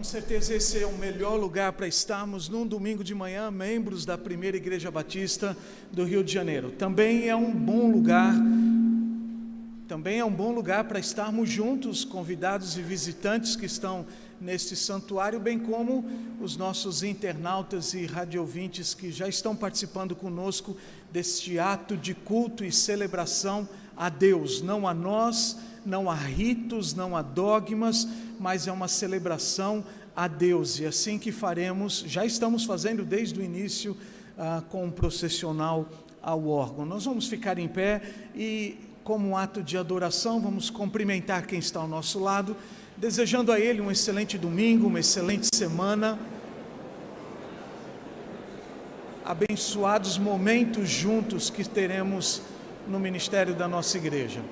Com certeza esse é o melhor lugar para estarmos num domingo de manhã, membros da Primeira Igreja Batista do Rio de Janeiro. Também é um bom lugar para estarmos juntos, convidados e visitantes que estão neste santuário, bem como os nossos internautas e radiovintes que já estão participando conosco deste ato de culto e celebração a Deus, não a nós, não há ritos, não há dogmas, mas é uma celebração a Deus, e assim que faremos, já estamos fazendo desde o início, com um processional ao órgão. Nós vamos ficar em pé e, como um ato de adoração, vamos cumprimentar quem está ao nosso lado, desejando a ele um excelente domingo, uma excelente semana, abençoados momentos juntos que teremos no ministério da nossa igreja.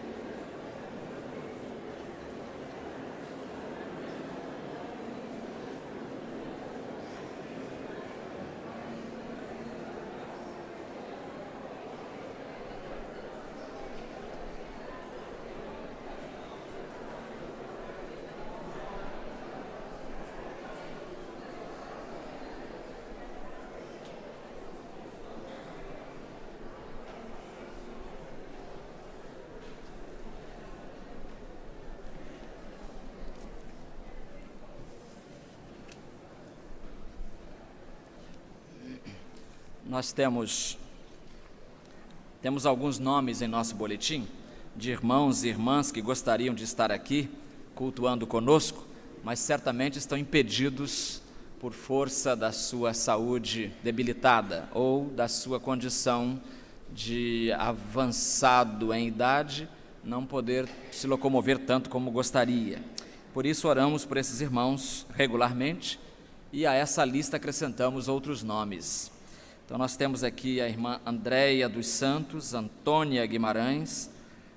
Nós temos alguns nomes em nosso boletim de irmãos e irmãs que gostariam de estar aqui cultuando conosco, mas certamente estão impedidos por força da sua saúde debilitada ou da sua condição de avançado em idade, não poder se locomover tanto como gostaria. Por isso oramos por esses irmãos regularmente e a essa lista acrescentamos outros nomes. Então nós temos aqui a irmã Andréia dos Santos, Antônia Guimarães,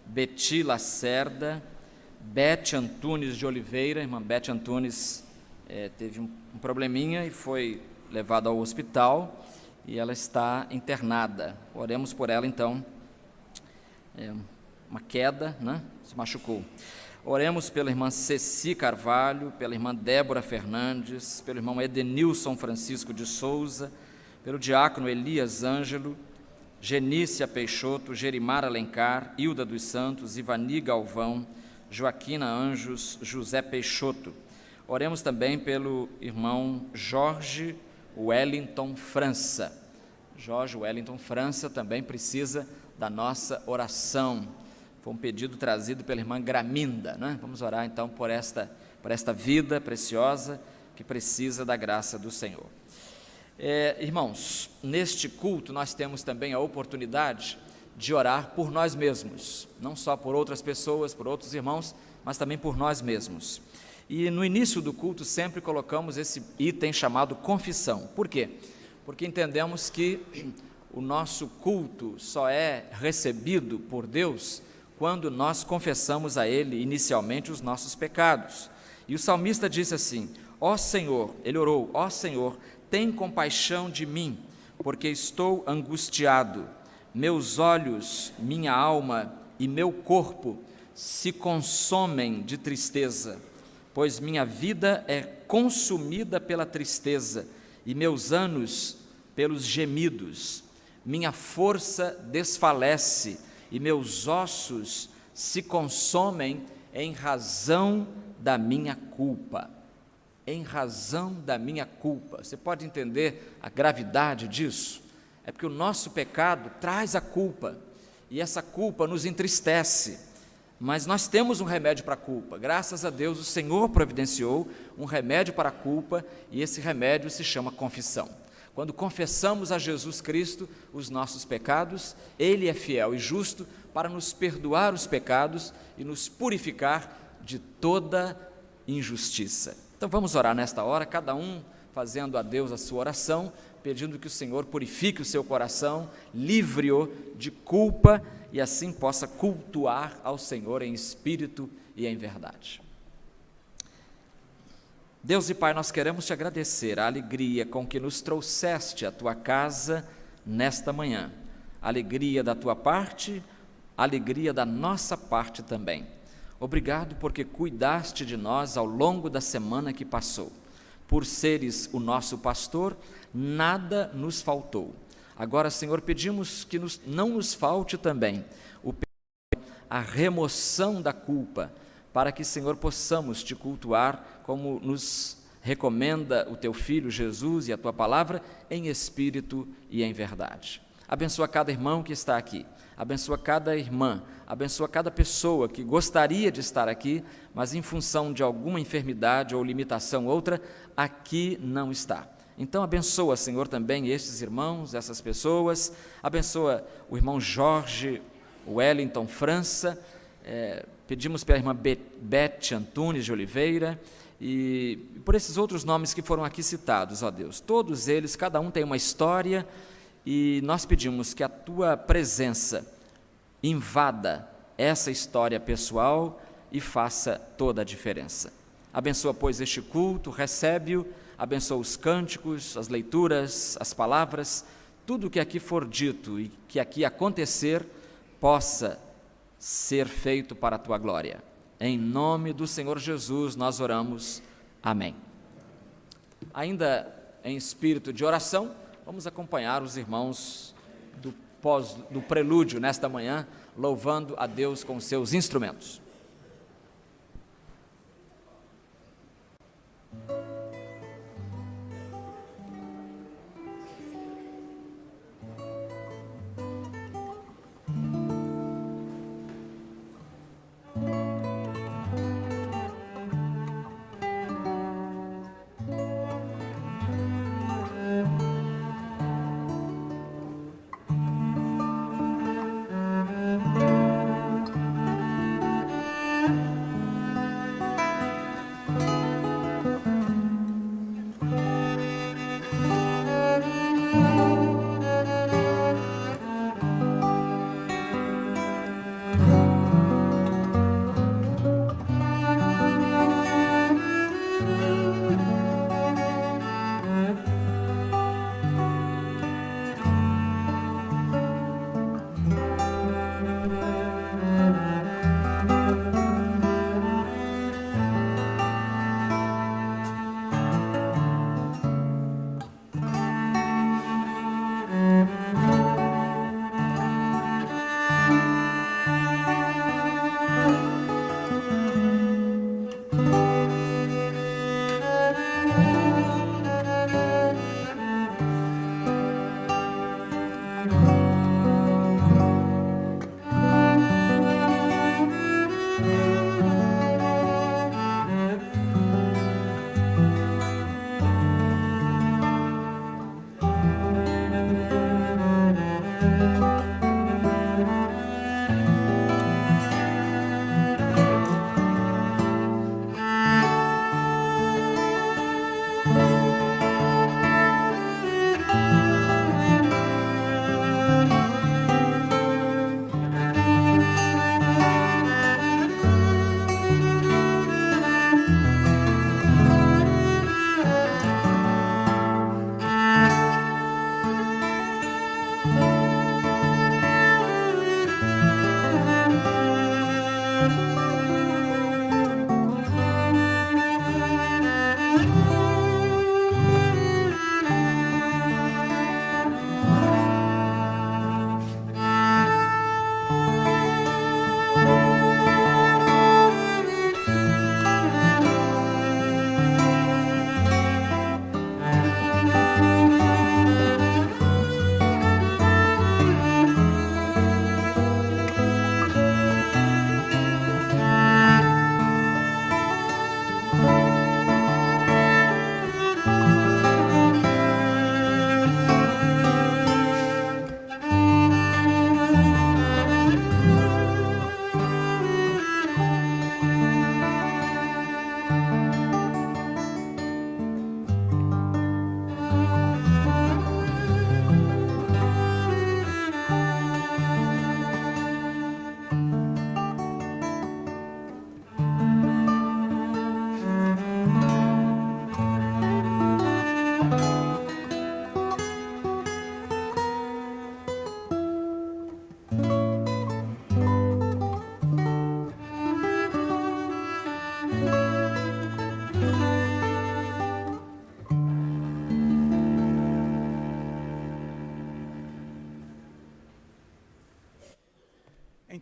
Beti Lacerda, Bete Antunes de Oliveira. A irmã Bete Antunes teve um probleminha e foi levada ao hospital e ela está internada. Oremos por ela então, uma queda, né? Se machucou. Oremos pela irmã Ceci Carvalho, pela irmã Débora Fernandes, pelo irmão Edenilson Francisco de Souza, pelo diácono Elias Ângelo, Genícia Peixoto, Gerimar Alencar, Hilda dos Santos, Ivani Galvão, Joaquina Anjos, José Peixoto. Oremos também pelo irmão Jorge Wellington França. Jorge Wellington França também precisa da nossa oração. Foi um pedido trazido pela irmã Graminda, né? Vamos orar então por esta vida preciosa que precisa da graça do Senhor. Irmãos, neste culto nós temos também a oportunidade de orar por nós mesmos, não só por outras pessoas, por outros irmãos, mas também por nós mesmos. E no início do culto sempre colocamos esse item chamado confissão. Por quê? Porque entendemos que o nosso culto só é recebido por Deus quando nós confessamos a Ele inicialmente os nossos pecados. E o salmista disse assim: ó Senhor, ele orou, ó Senhor, tem compaixão de mim, porque estou angustiado. Meus olhos, minha alma e meu corpo se consomem de tristeza, pois minha vida é consumida pela tristeza e meus anos pelos gemidos. Minha força desfalece e meus ossos se consomem em razão da minha culpa. Em razão da minha culpa. Você pode entender a gravidade disso? É porque o nosso pecado traz a culpa, e essa culpa nos entristece, mas nós temos um remédio para a culpa. Graças a Deus o Senhor providenciou um remédio para a culpa, e esse remédio se chama confissão. Quando confessamos a Jesus Cristo os nossos pecados, Ele é fiel e justo para nos perdoar os pecados e nos purificar de toda injustiça. Então vamos orar nesta hora, cada um fazendo a Deus a sua oração, pedindo que o Senhor purifique o seu coração, livre-o de culpa e assim possa cultuar ao Senhor em espírito e em verdade. Deus e Pai, nós queremos te agradecer a alegria com que nos trouxeste à tua casa nesta manhã, alegria da tua parte, alegria da nossa parte também. Obrigado porque cuidaste de nós ao longo da semana que passou. Por seres o nosso pastor, nada nos faltou. Agora, Senhor, pedimos que não nos falte também a remoção da culpa, para que, Senhor, possamos te cultuar como nos recomenda o teu Filho Jesus e a tua palavra, em espírito e em verdade. Abençoa cada irmão que está aqui, abençoa cada irmã, abençoa cada pessoa que gostaria de estar aqui, mas em função de alguma enfermidade ou limitação outra, aqui não está. Então abençoa, Senhor, também estes irmãos, essas pessoas, abençoa o irmão Jorge Wellington França, pedimos pela irmã Beth Antunes de Oliveira, e por esses outros nomes que foram aqui citados, ó Deus, todos eles, cada um tem uma história, e nós pedimos que a tua presença invada essa história pessoal e faça toda a diferença. Abençoa, pois, este culto, recebe-o, abençoa os cânticos, as leituras, as palavras, tudo o que aqui for dito e que aqui acontecer, possa ser feito para a tua glória. Em nome do Senhor Jesus nós oramos. Amém. Ainda em espírito de oração, vamos acompanhar os irmãos do prelúdio nesta manhã, louvando a Deus com seus instrumentos.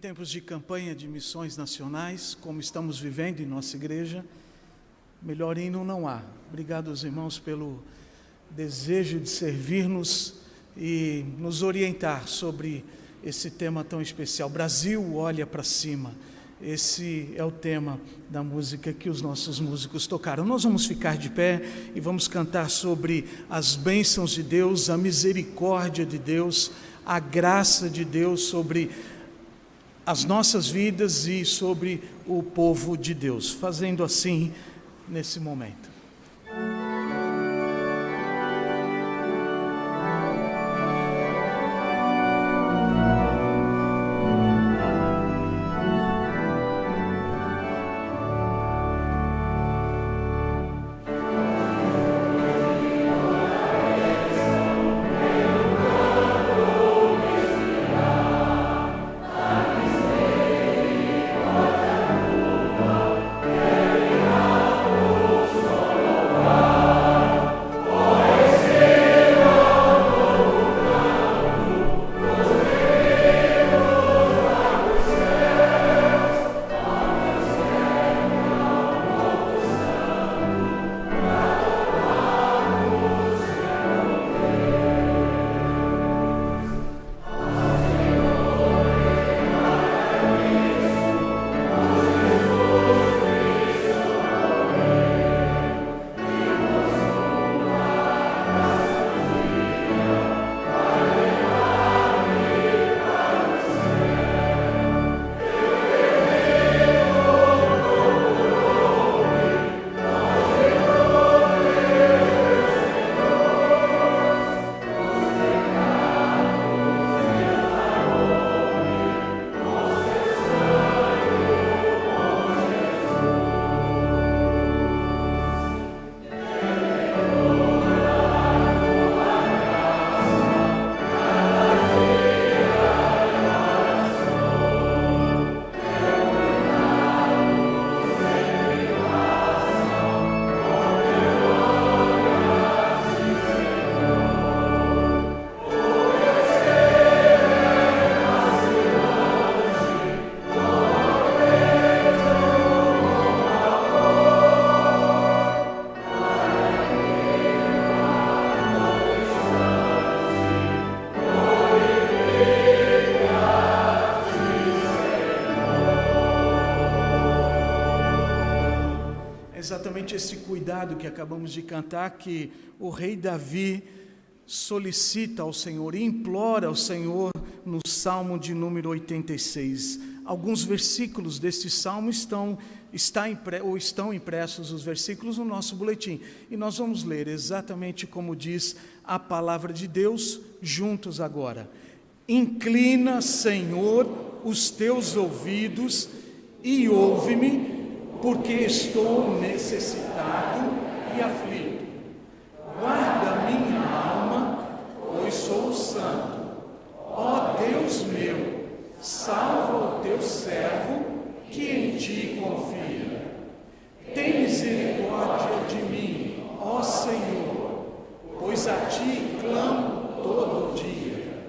tempos de campanha de missões nacionais, como estamos vivendo em nossa igreja, melhor hino não há. Obrigado aos irmãos pelo desejo de servir-nos e nos orientar sobre esse tema tão especial. Brasil, olha para cima. Esse é o tema da música que os nossos músicos tocaram. Nós vamos ficar de pé e vamos cantar sobre as bênçãos de Deus, a misericórdia de Deus, a graça de Deus sobre as nossas vidas e sobre o povo de Deus. Fazendo assim nesse momento. Exatamente esse cuidado que acabamos de cantar, que o rei Davi solicita ao Senhor, implora ao Senhor no Salmo de número 86. Alguns versículos deste Salmo estão impressos os versículos no nosso boletim. E nós vamos ler exatamente como diz a palavra de Deus juntos agora. Inclina, Senhor, os teus ouvidos e ouve-me, porque estou necessitado e aflito. Guarda minha alma, pois sou santo. Ó Deus meu, salva o teu servo, que em ti confia. Tem misericórdia de mim, ó Senhor, pois a ti clamo todo dia.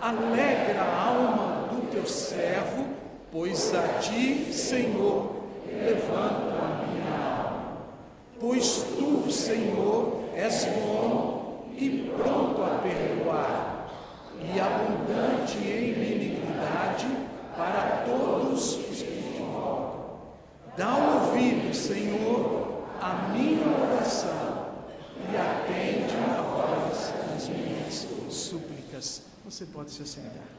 Alegra a alma do teu servo, pois a ti, Senhor, levanto a minha alma. Pois tu, Senhor, és bom e pronto a perdoar, e abundante em benignidade para todos os que te invocam. Dá ouvido, Senhor, à minha oração, e atende a voz das minhas súplicas. Você pode se assentar.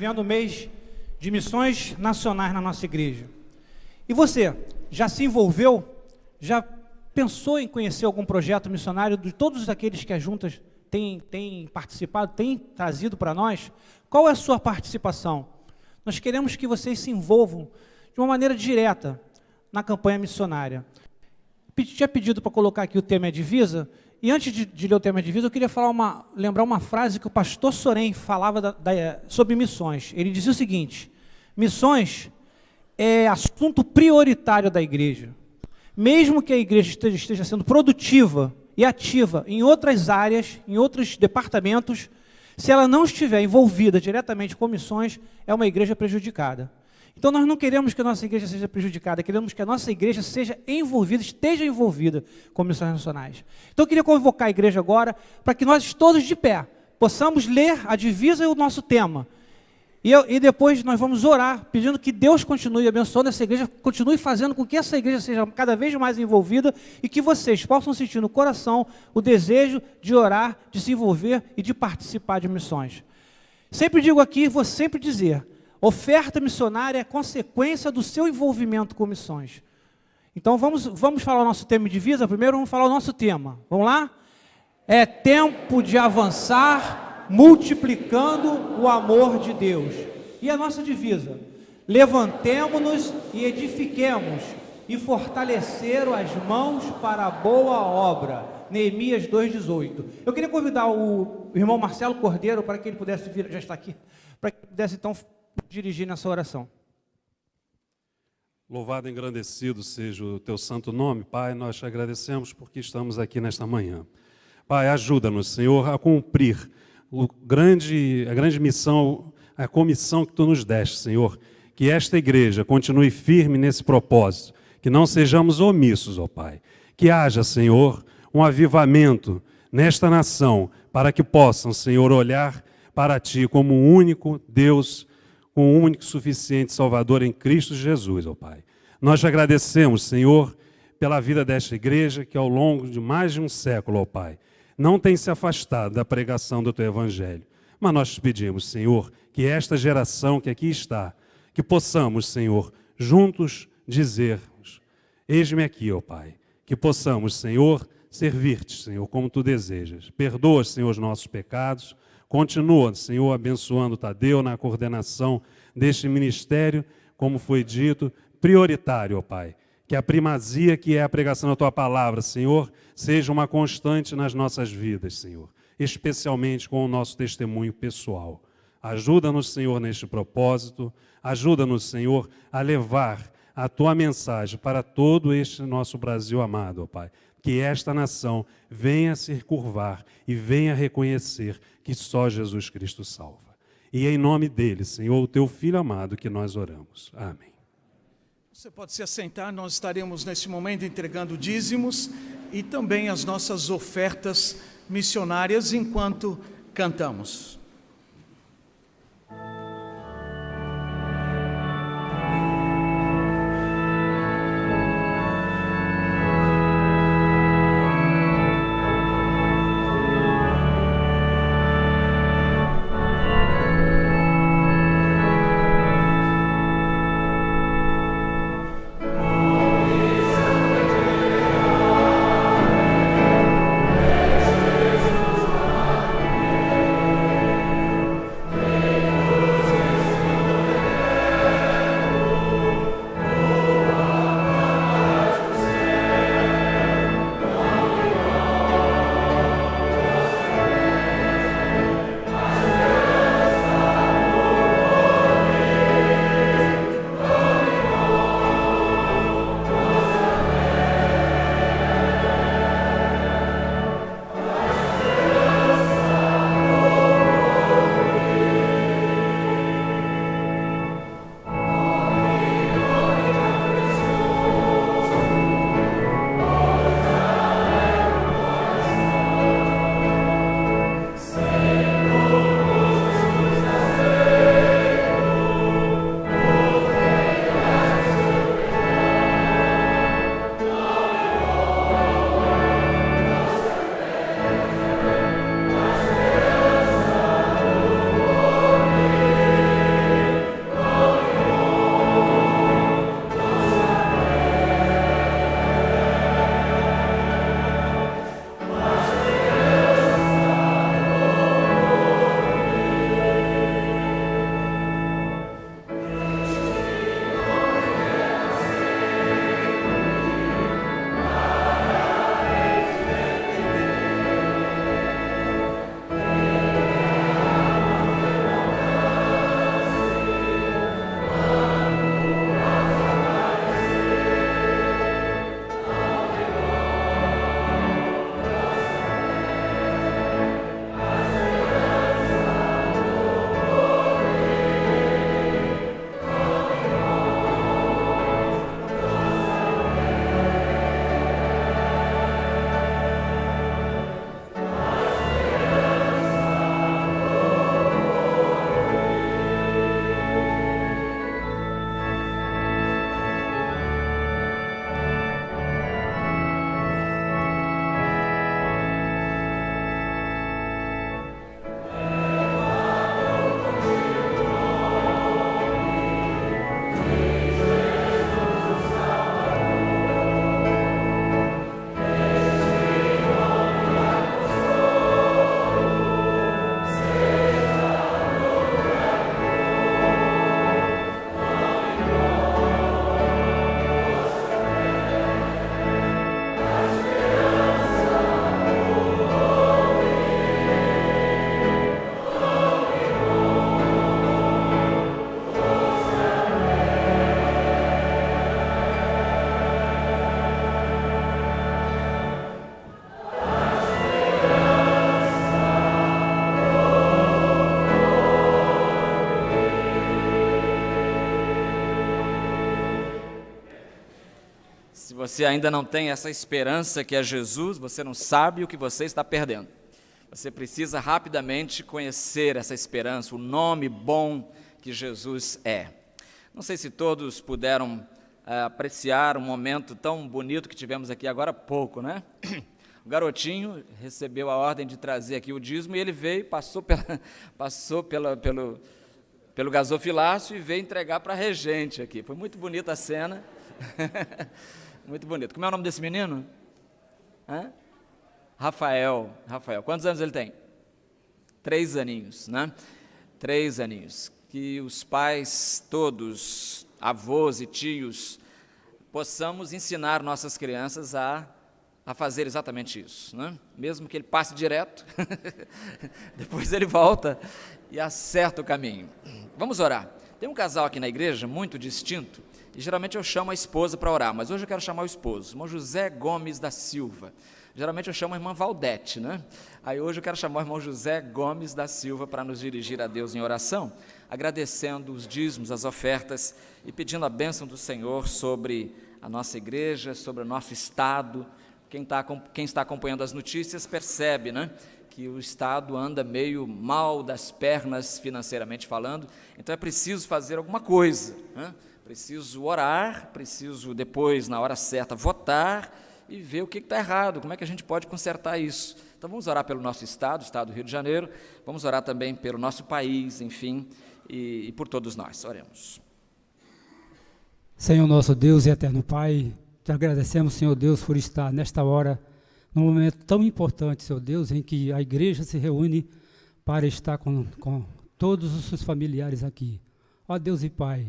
vivendo o mês de missões nacionais na nossa igreja. E você, já se envolveu? Já pensou em conhecer algum projeto missionário de todos aqueles que as juntas têm participado, têm trazido para nós? Qual é a sua participação? Nós queremos que vocês se envolvam de uma maneira direta na campanha missionária. Tinha pedido para colocar aqui o tema e a divisa, e antes de ler o tema e a divisa, eu queria lembrar uma frase que o pastor Sorém falava sobre missões. Ele dizia o seguinte: missões é assunto prioritário da igreja. Mesmo que a igreja esteja sendo produtiva e ativa em outras áreas, em outros departamentos, se ela não estiver envolvida diretamente com missões, é uma igreja prejudicada. Então nós não queremos que a nossa igreja seja prejudicada, queremos que a nossa igreja esteja envolvida com missões nacionais. Então eu queria convocar a igreja agora para que nós todos de pé possamos ler a divisa e o nosso tema. E depois nós vamos orar, pedindo que Deus continue abençoando essa igreja, continue fazendo com que essa igreja seja cada vez mais envolvida e que vocês possam sentir no coração o desejo de orar, de se envolver e de participar de missões. Sempre digo aqui, vou sempre dizer, oferta missionária é consequência do seu envolvimento com missões. Então vamos falar o nosso tema de divisa, primeiro vamos falar o nosso tema. Vamos lá? É tempo de avançar, multiplicando o amor de Deus. E a nossa divisa: levantemo-nos e edifiquemos, e fortaleceram as mãos para a boa obra. Neemias 2,18. Eu queria convidar o irmão Marcelo Cordeiro para que ele pudesse vir, já está aqui, para que ele pudesse então dirigir nessa oração. Louvado e engrandecido seja o teu santo nome, Pai. Nós te agradecemos porque estamos aqui nesta manhã. Pai, ajuda-nos, Senhor, a cumprir a grande missão, a comissão que Tu nos deste, Senhor. Que esta igreja continue firme nesse propósito, que não sejamos omissos, ó Pai. Que haja, Senhor, um avivamento nesta nação, para que possam, Senhor, olhar para Ti como o único Deus, com o único suficiente Salvador em Cristo Jesus, ó Pai. Nós te agradecemos, Senhor, pela vida desta igreja, que ao longo de mais de um século, ó Pai, não tem se afastado da pregação do Teu Evangelho. Mas nós te pedimos, Senhor, que esta geração que aqui está, que possamos, Senhor, juntos dizermos: eis-me aqui, ó Pai. Que possamos, Senhor, servir-te, Senhor, como Tu desejas. Perdoa, Senhor, os nossos pecados. Continua, Senhor, abençoando Tadeu na coordenação deste ministério, como foi dito, prioritário, ó Pai. Que a primazia que é a pregação da Tua palavra, Senhor, seja uma constante nas nossas vidas, Senhor, especialmente com o nosso testemunho pessoal. Ajuda-nos, Senhor, neste propósito, ajuda-nos, Senhor, a levar a Tua mensagem para todo este nosso Brasil amado, ó Pai. Que esta nação venha se curvar e venha reconhecer que só Jesus Cristo salva. E em nome dele, Senhor, o Teu Filho amado, que nós oramos. Amém. Você pode se assentar, nós estaremos neste momento entregando dízimos e também as nossas ofertas missionárias enquanto cantamos. você ainda não tem essa esperança que é Jesus, você não sabe o que você está perdendo. Você precisa rapidamente conhecer essa esperança, o nome bom que Jesus é. Não sei se todos puderam apreciar um momento tão bonito que tivemos aqui agora há pouco, né? O garotinho recebeu a ordem de trazer aqui o dízimo e ele veio, passou pelo gasofilácio e veio entregar para a regente aqui. Foi muito bonita a cena. Muito bonito. Como é o nome desse menino? Rafael. Quantos anos ele tem? 3 aninhos, né? 3 aninhos. Que os pais todos, avós e tios, possamos ensinar nossas crianças a fazer exatamente isso, né? Mesmo que ele passe direto, depois ele volta e acerta o caminho. Vamos orar. Tem um casal aqui na igreja muito distinto, e geralmente eu chamo a esposa para orar, mas hoje eu quero chamar o esposo, irmão José Gomes da Silva. Geralmente eu chamo a irmã Valdete, né? Aí hoje eu quero chamar o irmão José Gomes da Silva para nos dirigir a Deus em oração, agradecendo os dízimos, as ofertas e pedindo a bênção do Senhor sobre a nossa igreja, sobre o nosso estado. Quem está acompanhando as notícias percebe, né, que o estado anda meio mal das pernas financeiramente falando, então é preciso fazer alguma coisa, né? Preciso orar, preciso depois, na hora certa, votar e ver o que está errado, como é que a gente pode consertar isso. Então vamos orar pelo nosso estado, o estado do Rio de Janeiro, vamos orar também pelo nosso país, enfim, e por todos nós. Oremos. Senhor nosso Deus e eterno Pai, te agradecemos, Senhor Deus, por estar nesta hora, num momento tão importante, Senhor Deus, em que a igreja se reúne para estar com todos os seus familiares aqui. Ó Deus e Pai,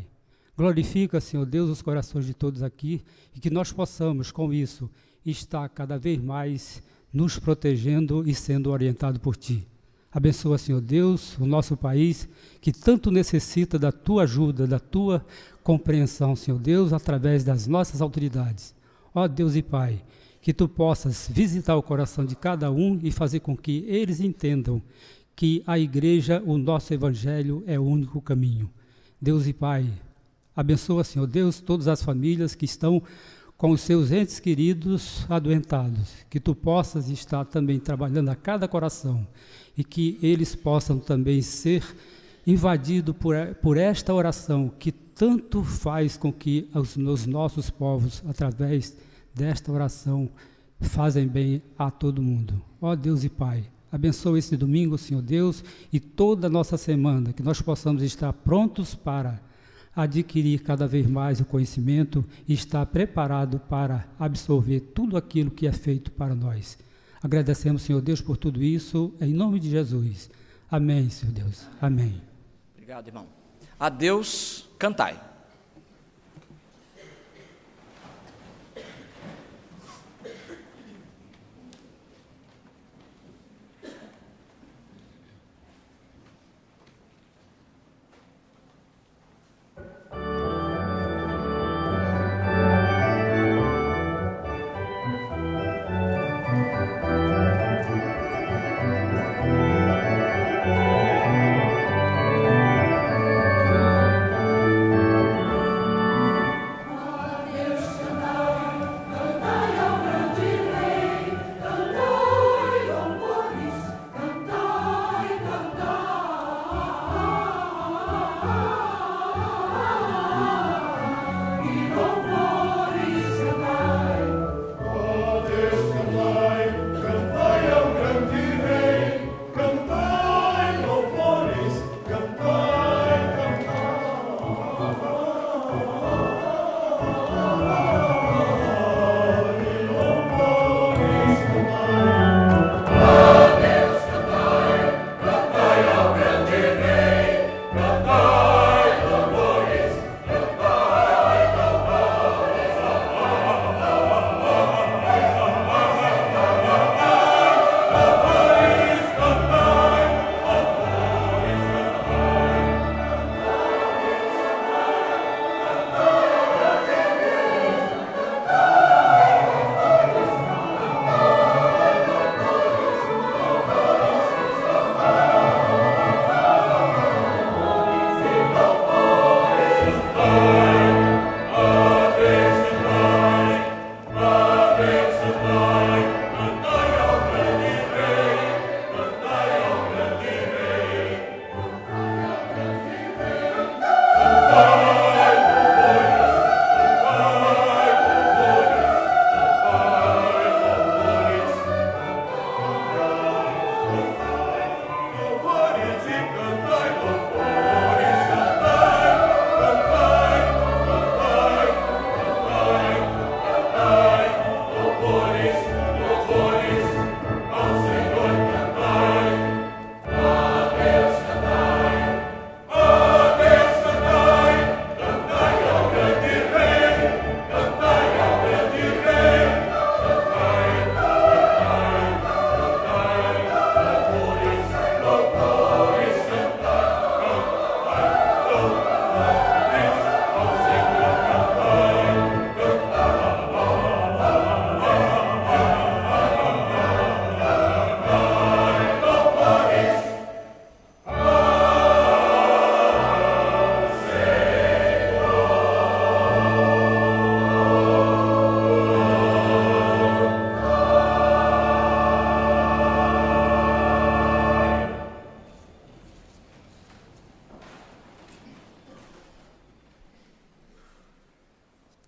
glorifica, Senhor Deus, os corações de todos aqui e que nós possamos, com isso, estar cada vez mais nos protegendo e sendo orientado por Ti. Abençoa, Senhor Deus, o nosso país, que tanto necessita da Tua ajuda, da Tua compreensão, Senhor Deus, através das nossas autoridades. Ó Deus e Pai, que Tu possas visitar o coração de cada um e fazer com que eles entendam que a igreja, o nosso evangelho, é o único caminho. Deus e Pai, abençoa, Senhor Deus, todas as famílias que estão com os seus entes queridos adoentados, que Tu possas estar também trabalhando a cada coração e que eles possam também ser invadidos por esta oração que tanto faz com que os nossos povos, através desta oração, fazem bem a todo mundo. Ó Deus e Pai, abençoa esse domingo, Senhor Deus, e toda a nossa semana, que nós possamos estar prontos para adquirir cada vez mais o conhecimento e estar preparado para absorver tudo aquilo que é feito para nós. Agradecemos, Senhor Deus, por tudo isso, em nome de Jesus. Amém, Senhor Deus. Amém. Obrigado, irmão. A Deus cantai.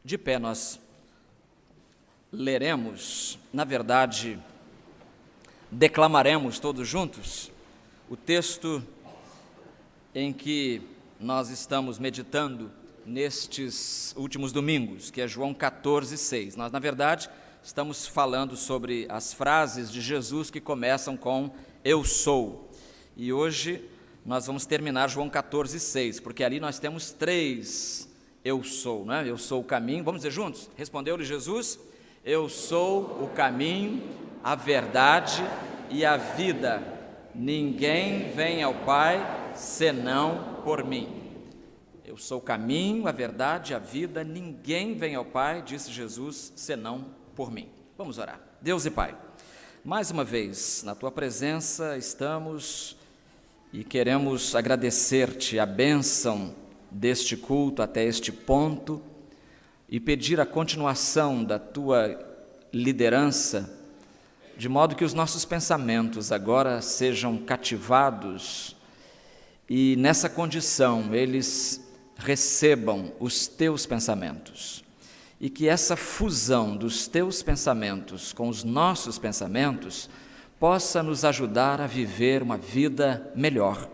De pé nós leremos, na verdade, declamaremos todos juntos o texto em que nós estamos meditando nestes últimos domingos, que é João 14:6. Nós, na verdade, estamos falando sobre as frases de Jesus que começam com eu sou. E hoje nós vamos terminar João 14:6, porque ali nós temos 3 eu sou, não é? Eu sou o caminho, vamos dizer juntos? Respondeu-lhe Jesus, eu sou o caminho, a verdade e a vida. Ninguém vem ao Pai senão por mim. Eu sou o caminho, a verdade e a vida. Ninguém vem ao Pai, disse Jesus, senão por mim. Vamos orar. Deus e Pai, mais uma vez, na Tua presença estamos e queremos agradecer-te a bênção deste culto até este ponto e pedir a continuação da Tua liderança, de modo que os nossos pensamentos agora sejam cativados e nessa condição eles recebam os Teus pensamentos e que essa fusão dos Teus pensamentos com os nossos pensamentos possa nos ajudar a viver uma vida melhor,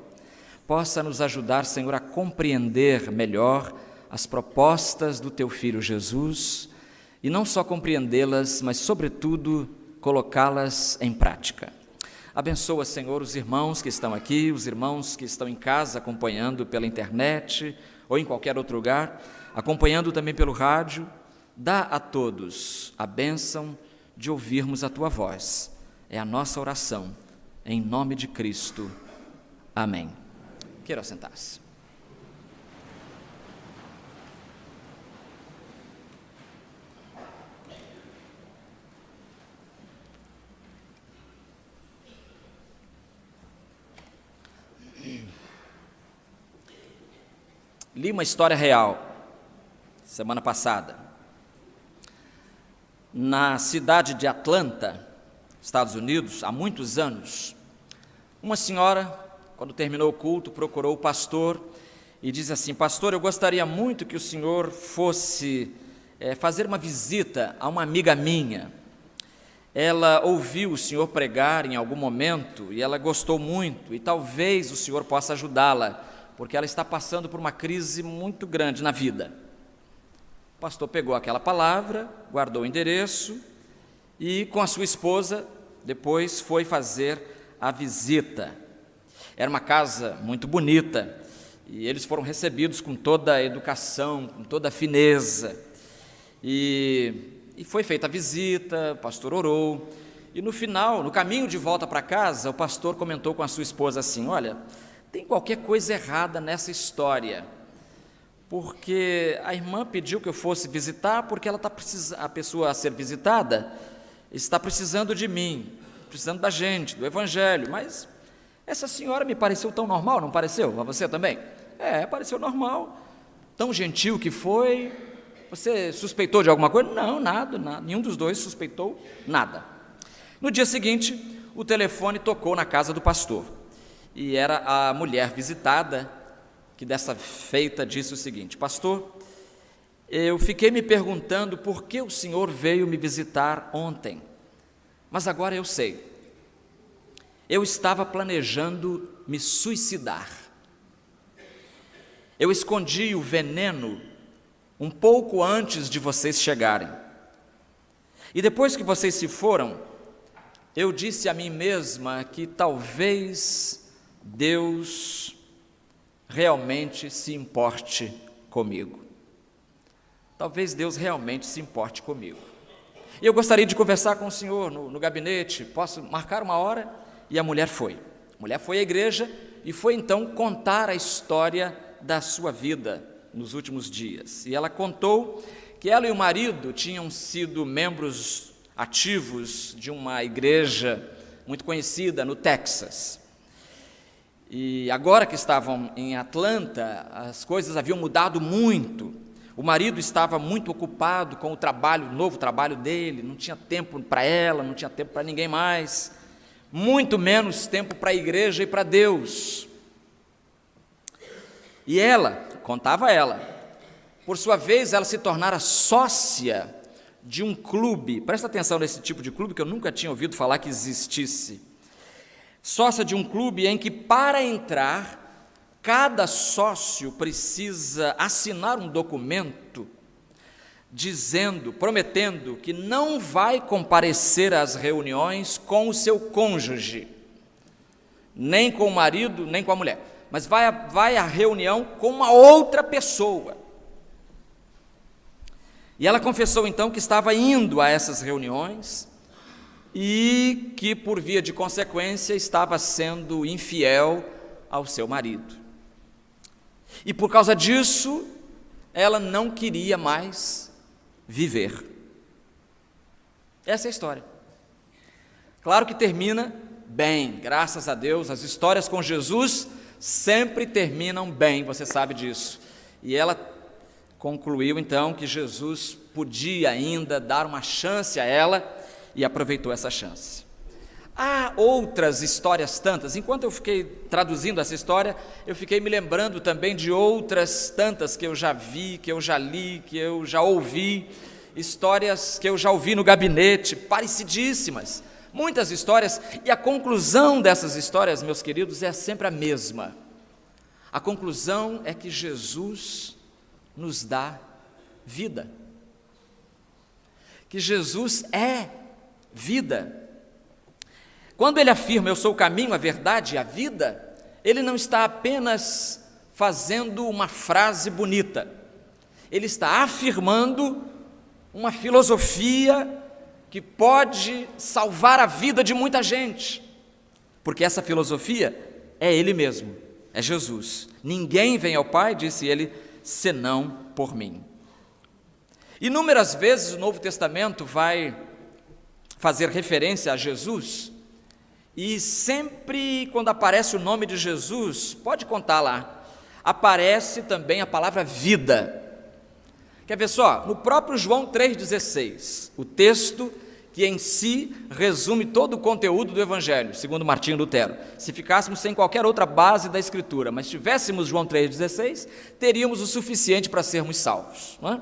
possa nos ajudar, Senhor, a compreender melhor as propostas do Teu Filho Jesus e não só compreendê-las, mas sobretudo colocá-las em prática. Abençoa, Senhor, os irmãos que estão aqui, os irmãos que estão em casa acompanhando pela internet ou em qualquer outro lugar, acompanhando também pelo rádio. Dá a todos a bênção de ouvirmos a Tua voz. É a nossa oração, em nome de Cristo. Amém. Queira sentar-se. Li uma história real, semana passada. Na cidade de Atlanta, Estados Unidos, há muitos anos, uma senhora, quando terminou o culto, procurou o pastor e disse assim: pastor, eu gostaria muito que o senhor fosse fazer uma visita a uma amiga minha. Ela ouviu o senhor pregar em algum momento e ela gostou muito e talvez o senhor possa ajudá-la, porque ela está passando por uma crise muito grande na vida. O pastor pegou aquela palavra, guardou o endereço e com a sua esposa depois foi fazer a visita. Era uma casa muito bonita e eles foram recebidos com toda a educação, com toda a fineza. E foi feita a visita, o pastor orou e no final, no caminho de volta para casa, o pastor comentou com a sua esposa assim: olha, tem qualquer coisa errada nessa história, porque a irmã pediu que eu fosse visitar porque ela a pessoa a ser visitada está precisando de mim, precisando da gente, do evangelho, mas essa senhora me pareceu tão normal, não pareceu? A você também? Pareceu normal, tão gentil que foi. Você suspeitou de alguma coisa? Não, nada, nenhum dos dois suspeitou nada. No dia seguinte, o telefone tocou na casa do pastor e era a mulher visitada que dessa feita disse o seguinte: pastor, eu fiquei me perguntando por que o senhor veio me visitar ontem, mas agora eu sei. Eu estava planejando me suicidar. Eu escondi o veneno um pouco antes de vocês chegarem. E depois que vocês se foram, eu disse a mim mesma que talvez Deus realmente se importe comigo. Talvez Deus realmente se importe comigo. E eu gostaria de conversar com o senhor no gabinete, posso marcar uma hora? E a mulher foi. A mulher foi à igreja e foi então contar a história da sua vida nos últimos dias. E ela contou que ela e o marido tinham sido membros ativos de uma igreja muito conhecida no Texas. E agora que estavam em Atlanta, as coisas haviam mudado muito. O marido estava muito ocupado com o novo trabalho dele, não tinha tempo para ela, não tinha tempo para ninguém mais, muito menos tempo para a igreja e para Deus. E ela, contava ela, por sua vez, ela se tornara sócia de um clube. Presta atenção nesse tipo de clube que eu nunca tinha ouvido falar que existisse. Sócia de um clube em que, para entrar, cada sócio precisa assinar um documento prometendo que não vai comparecer às reuniões com o seu cônjuge, nem com o marido, nem com a mulher, mas vai à reunião com uma outra pessoa. E ela confessou então que estava indo a essas reuniões e que, por via de consequência, estava sendo infiel ao seu marido. E por causa disso, ela não queria mais viver. Essa é a história. Claro que termina bem, graças a Deus, as histórias com Jesus sempre terminam bem, você sabe disso. E ela concluiu então que Jesus podia ainda dar uma chance a ela e aproveitou essa chance. Há outras histórias tantas. Enquanto eu fiquei traduzindo essa história, eu fiquei me lembrando também de outras tantas que eu já vi, que eu já li, que eu já ouvi, histórias que eu já ouvi no gabinete, parecidíssimas, muitas histórias, e a conclusão dessas histórias, meus queridos, é sempre a mesma. A conclusão é que Jesus nos dá vida, que Jesus é vida. Quando ele afirma, eu sou o caminho, a verdade e a vida, ele não está apenas fazendo uma frase bonita, ele está afirmando uma filosofia que pode salvar a vida de muita gente, porque essa filosofia é ele mesmo, é Jesus. Ninguém vem ao Pai, disse ele, senão por mim. Inúmeras vezes o Novo Testamento vai fazer referência a Jesus, e sempre quando aparece o nome de Jesus, pode contar lá, aparece também a palavra vida. Quer ver só? No próprio João 3,16, o texto que em si resume todo o conteúdo do Evangelho, segundo Martinho Lutero. Se ficássemos sem qualquer outra base da Escritura, mas tivéssemos João 3,16, teríamos o suficiente para sermos salvos, não é?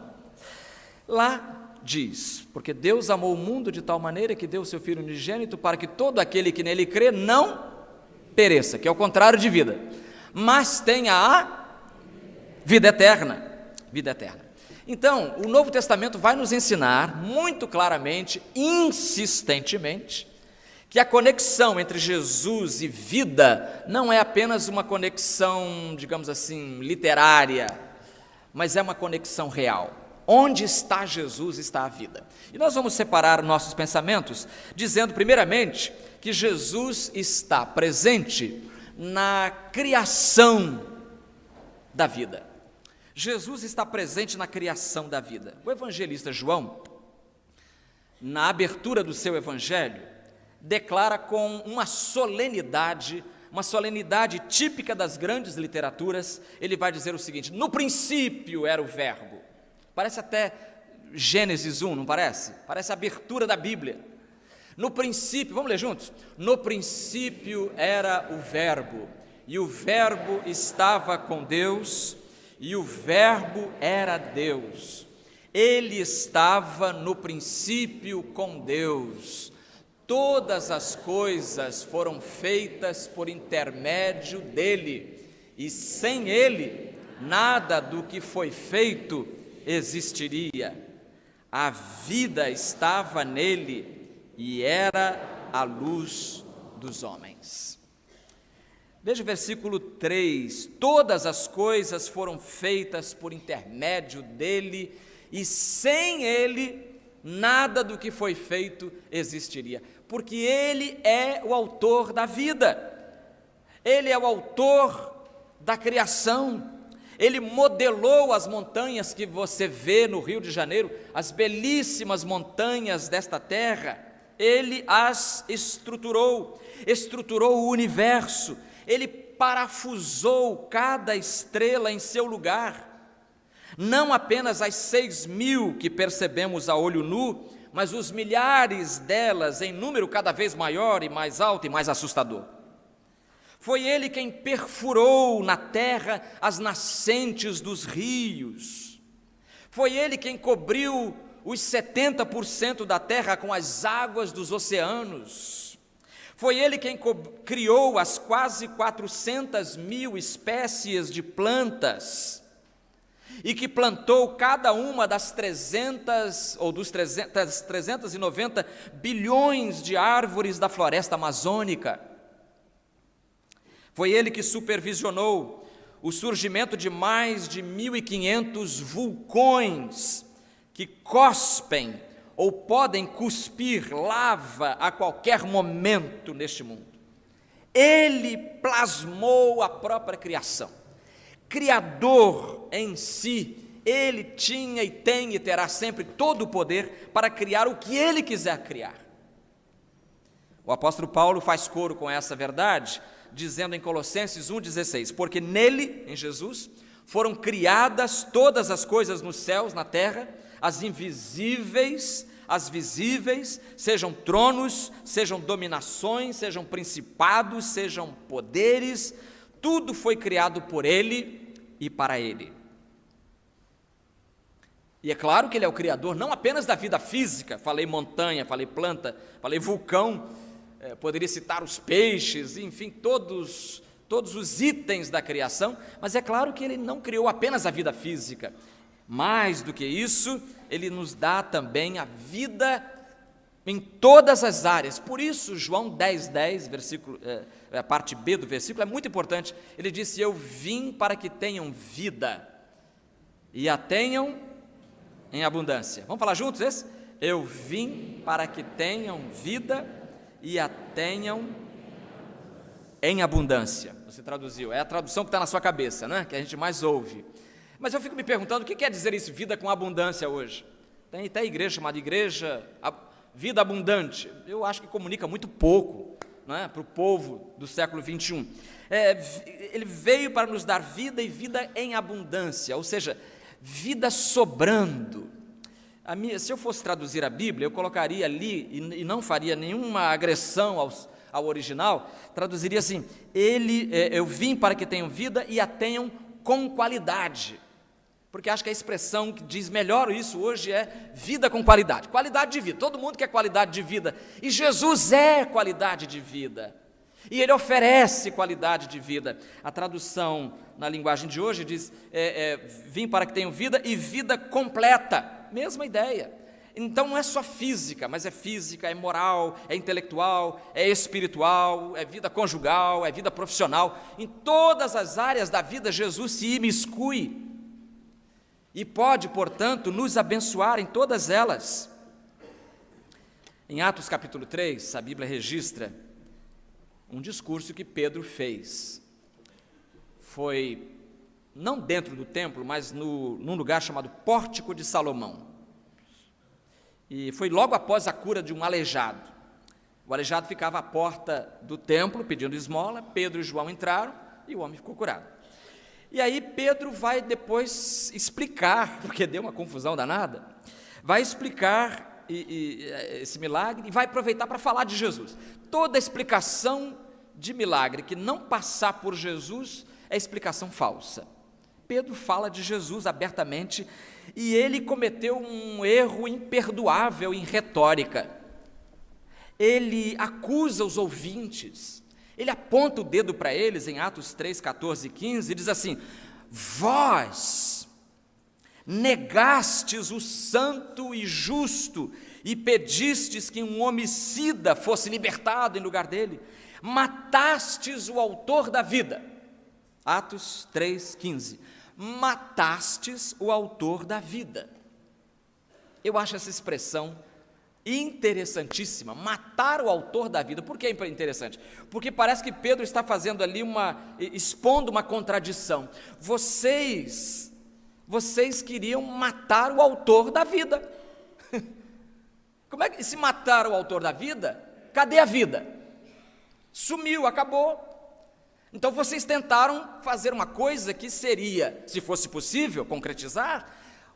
Lá diz, porque Deus amou o mundo de tal maneira que deu o seu Filho unigênito para que todo aquele que nele crê não pereça, que é o contrário de vida, mas tenha a vida eterna. Vida eterna. Então, o Novo Testamento vai nos ensinar muito claramente, insistentemente, que a conexão entre Jesus e vida não é apenas uma conexão, digamos assim, literária, mas é uma conexão real. Onde está Jesus, está a vida. E nós vamos separar nossos pensamentos, dizendo primeiramente que Jesus está presente na criação da vida. Jesus está presente na criação da vida. O evangelista João, na abertura do seu evangelho, declara com uma solenidade típica das grandes literaturas, ele vai dizer o seguinte: no princípio era o verbo. Parece até Gênesis 1, não parece? Parece a abertura da Bíblia. No princípio, vamos ler juntos? No princípio era o verbo, e o verbo estava com Deus, e o verbo era Deus. Ele estava no princípio com Deus. Todas as coisas foram feitas por intermédio dele, e sem ele, nada do que foi feito existiria. A vida estava nele e era a luz dos homens. Veja o versículo 3: todas as coisas foram feitas por intermédio dele e sem ele nada do que foi feito existiria, porque ele é o autor da vida, ele é o autor da criação. Ele modelou as montanhas que você vê no Rio de Janeiro, as belíssimas montanhas desta terra, ele as estruturou o universo, ele parafusou cada estrela em seu lugar, não apenas as 6.000 que percebemos a olho nu, mas os milhares delas em número cada vez maior e mais alto e mais assustador. Foi ele quem perfurou na terra as nascentes dos rios. Foi Ele quem cobriu os 70% da terra com as águas dos oceanos. Foi Ele quem criou as quase 400 mil espécies de plantas e que plantou cada uma das 390 bilhões de árvores da floresta amazônica. Foi Ele que supervisionou o surgimento de mais de 1.500 vulcões que cospem ou podem cuspir lava a qualquer momento neste mundo. Ele plasmou a própria criação. Criador em si, Ele tinha e tem e terá sempre todo o poder para criar o que Ele quiser criar. O apóstolo Paulo faz coro com essa verdade, dizendo em Colossenses 1,16, porque nele, em Jesus, foram criadas todas as coisas nos céus, na terra, as invisíveis, as visíveis, sejam tronos, sejam dominações, sejam principados, sejam poderes, tudo foi criado por Ele e para Ele. E é claro que Ele é o Criador, não apenas da vida física, falei montanha, falei planta, falei vulcão, poderia citar os peixes, enfim, todos os itens da criação, mas é claro que Ele não criou apenas a vida física. Mais do que isso, Ele nos dá também a vida em todas as áreas. Por isso, João 10:10, versículo, a parte B do versículo, é muito importante. Ele disse, eu vim para que tenham vida e a tenham em abundância. Vamos falar juntos esse? Eu vim para que tenham vida e a tenham em abundância. Você traduziu, é a tradução que está na sua cabeça, né? Que a gente mais ouve. Mas eu fico me perguntando, o que quer dizer isso, vida com abundância hoje? Tem até igreja chamada Igreja Vida Abundante. Eu acho que comunica muito pouco, né, para o povo do século 21. Ele veio para nos dar vida e vida em abundância, ou seja, vida sobrando. Se eu fosse traduzir a Bíblia, eu colocaria ali, e não faria nenhuma agressão ao original, traduziria assim, eu vim para que tenham vida e a tenham com qualidade, porque acho que a expressão que diz melhor isso hoje é vida com qualidade, qualidade de vida, todo mundo quer qualidade de vida, e Jesus é qualidade de vida, e Ele oferece qualidade de vida. A tradução na linguagem de hoje diz, vim para que tenham vida e vida completa, mesma ideia. Então não é só física, mas é física, é moral, é intelectual, é espiritual, é vida conjugal, é vida profissional. Em todas as áreas da vida, Jesus se imiscui e pode, portanto, nos abençoar em todas elas. Em Atos capítulo 3, a Bíblia registra um discurso que Pedro fez. Foi não dentro do templo, mas num lugar chamado Pórtico de Salomão. E foi logo após a cura de um aleijado. O aleijado ficava à porta do templo pedindo esmola, Pedro e João entraram e o homem ficou curado. E aí Pedro vai depois explicar, porque deu uma confusão danada, vai explicar esse milagre e vai aproveitar para falar de Jesus. Toda explicação de milagre que não passar por Jesus é explicação falsa. Pedro fala de Jesus abertamente e ele cometeu um erro imperdoável em retórica. Ele acusa os ouvintes, ele aponta o dedo para eles em Atos 3, 14 e 15 e diz assim, vós negastes o santo e justo e pedistes que um homicida fosse libertado em lugar dele, matastes o autor da vida. Atos 3, 15. Matastes o autor da vida. Eu acho essa expressão interessantíssima, matar o autor da vida. Por que é interessante? Porque parece que Pedro está fazendo ali expondo uma contradição. Vocês queriam matar o autor da vida. Como é que se matar o autor da vida? Cadê a vida? Sumiu, acabou. Então vocês tentaram fazer uma coisa que seria, se fosse possível, concretizar,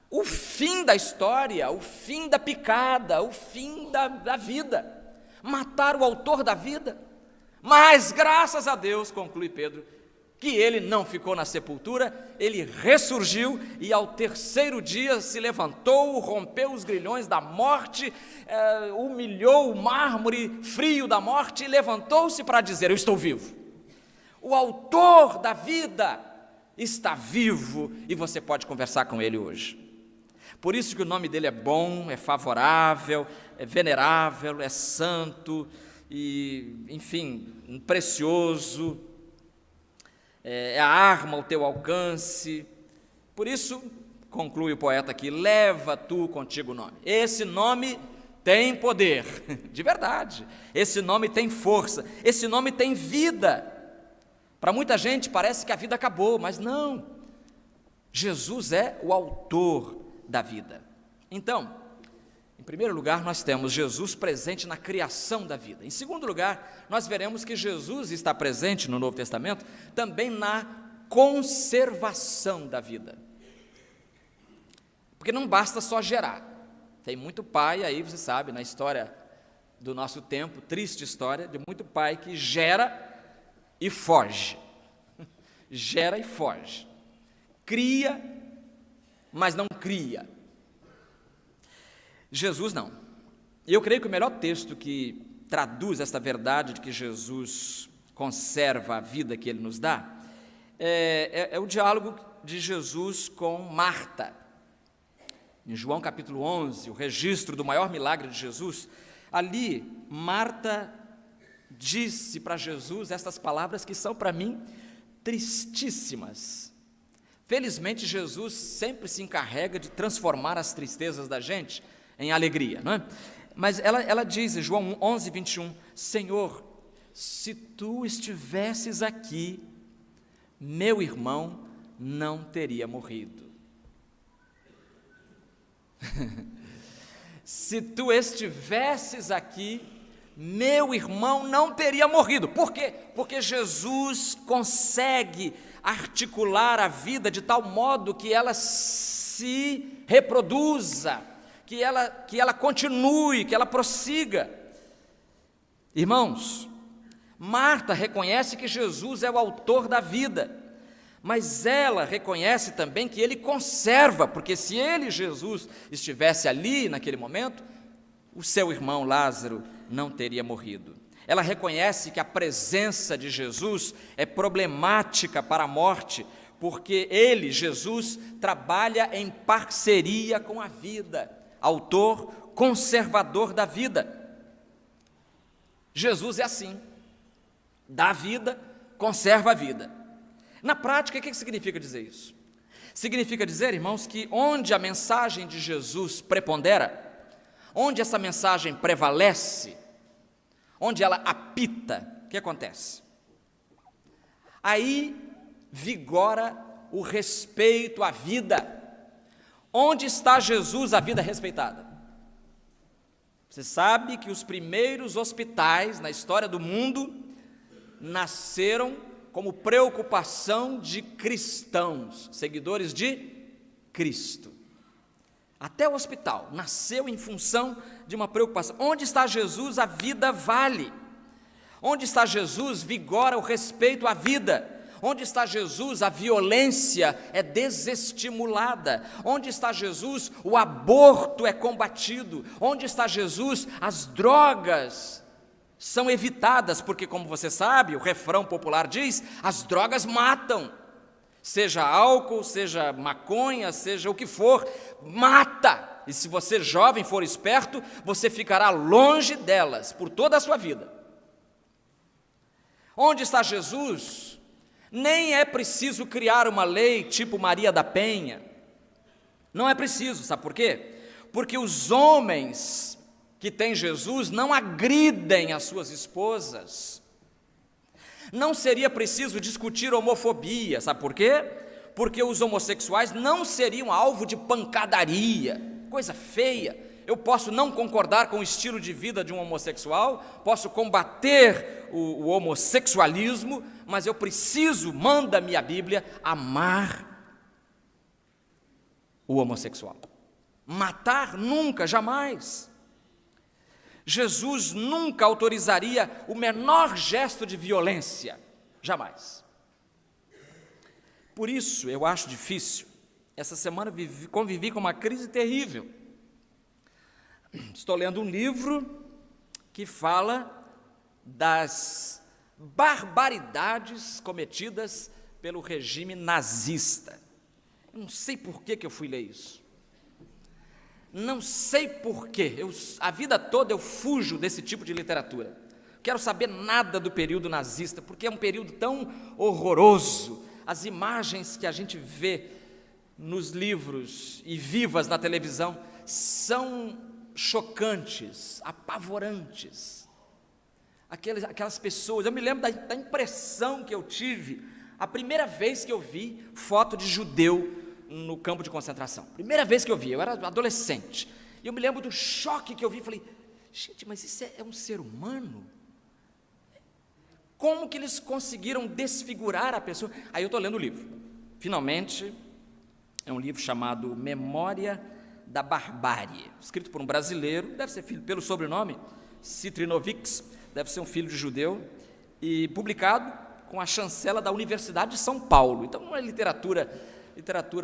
o fim da história, o fim da picada, o fim da vida. Matar o autor da vida. Mas, graças a Deus, conclui Pedro, que ele não ficou na sepultura, ele ressurgiu e ao terceiro dia se levantou, rompeu os grilhões da morte, humilhou o mármore frio da morte e levantou-se para dizer: eu estou vivo. O autor da vida está vivo e você pode conversar com ele hoje. Por isso que o nome dele é bom, é favorável, é venerável, é santo e, enfim, precioso. É a arma ao teu alcance. Por isso, conclui o poeta aqui: leva tu contigo o nome. Esse nome tem poder, de verdade. Esse nome tem força, esse nome tem vida. Para muita gente parece que a vida acabou, mas não. Jesus é o autor da vida. Então, em primeiro lugar, nós temos Jesus presente na criação da vida. Em segundo lugar, nós veremos que Jesus está presente no Novo Testamento também na conservação da vida. Porque não basta só gerar. Tem muito pai aí, você sabe, na história do nosso tempo, triste história, de muito pai que gera e foge. Gera e foge. Cria, mas não cria. Jesus não. E eu creio que o melhor texto que traduz esta verdade de que Jesus conserva a vida que Ele nos dá é o diálogo de Jesus com Marta. Em João capítulo 11, o registro do maior milagre de Jesus, ali Marta disse para Jesus estas palavras que são para mim tristíssimas. Felizmente Jesus sempre se encarrega de transformar as tristezas da gente em alegria, não é? Mas ela diz em João 11, 21, Senhor, se tu estivesses aqui, meu irmão não teria morrido. Se tu estivesses aqui, meu irmão não teria morrido. Por quê? Porque Jesus consegue articular a vida de tal modo que ela se reproduza, que ela continue, que ela prossiga. Irmãos, Marta reconhece que Jesus é o autor da vida, mas ela reconhece também que Ele conserva, porque se Ele, Jesus, estivesse ali naquele momento, o seu irmão Lázaro não teria morrido. Ela reconhece que a presença de Jesus é problemática para a morte, porque Ele, Jesus, trabalha em parceria com a vida, autor, conservador da vida. Jesus é assim, dá vida, conserva a vida. Na prática, o que significa dizer isso? Significa dizer, irmãos, que onde a mensagem de Jesus prepondera, onde essa mensagem prevalece, onde ela apita, o que acontece? Aí vigora o respeito à vida. Onde está Jesus, a vida respeitada? Você sabe que os primeiros hospitais na história do mundo nasceram como preocupação de cristãos, seguidores de Cristo. Até o hospital nasceu em função de uma preocupação. Onde está Jesus, a vida vale. Onde está Jesus, vigora o respeito à vida. Onde está Jesus, a violência é desestimulada. Onde está Jesus, o aborto é combatido. Onde está Jesus, as drogas são evitadas, porque, como você sabe, o refrão popular diz, as drogas matam. Seja álcool, seja maconha, seja o que for, mata. E se você jovem for esperto, você ficará longe delas por toda a sua vida. Onde está Jesus? Nem é preciso criar uma lei tipo Maria da Penha. Não é preciso, sabe por quê? Porque os homens que têm Jesus não agridem as suas esposas. Não seria preciso discutir homofobia, sabe por quê? Porque os homossexuais não seriam alvo de pancadaria, coisa feia. Eu posso não concordar com o estilo de vida de um homossexual, posso combater o homossexualismo, mas eu preciso, manda-me a Bíblia, amar o homossexual. Matar nunca, jamais. Jesus nunca autorizaria o menor gesto de violência, jamais. Por isso, eu acho difícil. Essa semana convivi com uma crise terrível. Estou lendo um livro que fala das barbaridades cometidas pelo regime nazista. Eu não sei por que eu fui ler isso. Não sei por quê. A vida toda eu fujo desse tipo de literatura. Não quero saber nada do período nazista, porque é um período tão horroroso. As imagens que a gente vê nos livros e vivas na televisão são chocantes, apavorantes. Aquelas pessoas, eu me lembro da impressão que eu tive a primeira vez que eu vi foto de judeu no campo de concentração. Primeira vez que eu vi, eu era adolescente. E eu me lembro do choque que eu vi, falei, gente, mas isso é um ser humano? Como que eles conseguiram desfigurar a pessoa? Aí eu estou lendo o livro. Finalmente, é um livro chamado Memória da Barbárie, escrito por um brasileiro, deve ser filho, pelo sobrenome, Citrinovics, deve ser um filho de judeu, e publicado com a chancela da Universidade de São Paulo. Então não é literatura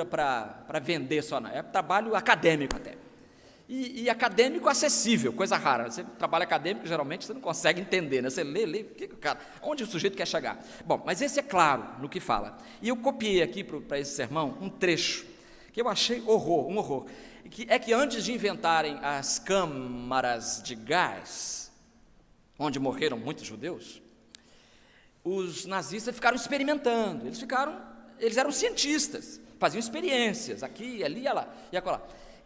para vender só, não. É trabalho acadêmico até. E acadêmico acessível, coisa rara. Você trabalha acadêmico, geralmente você não consegue entender, né? Você lê, onde o sujeito quer chegar? Bom, mas esse é claro no que fala. E eu copiei aqui para esse sermão um trecho que eu achei um horror. Que antes de inventarem as câmaras de gás, onde morreram muitos judeus, os nazistas ficaram experimentando, eles eram cientistas, faziam experiências, aqui, ali, e acolá.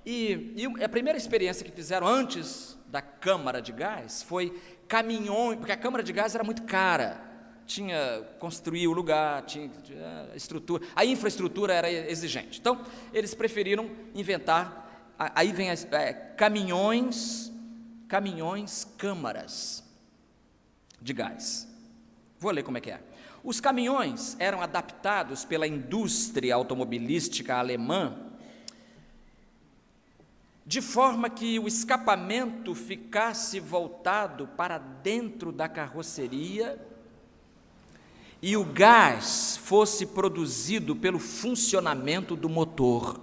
E a primeira experiência que fizeram antes da câmara de gás foi caminhões, porque a câmara de gás era muito cara, construir o lugar, tinha estrutura, a infraestrutura era exigente. Então, eles preferiram inventar, aí vem caminhões, câmaras de gás. Vou ler como é que é. Os caminhões eram adaptados pela indústria automobilística alemã de forma que o escapamento ficasse voltado para dentro da carroceria e o gás fosse produzido pelo funcionamento do motor.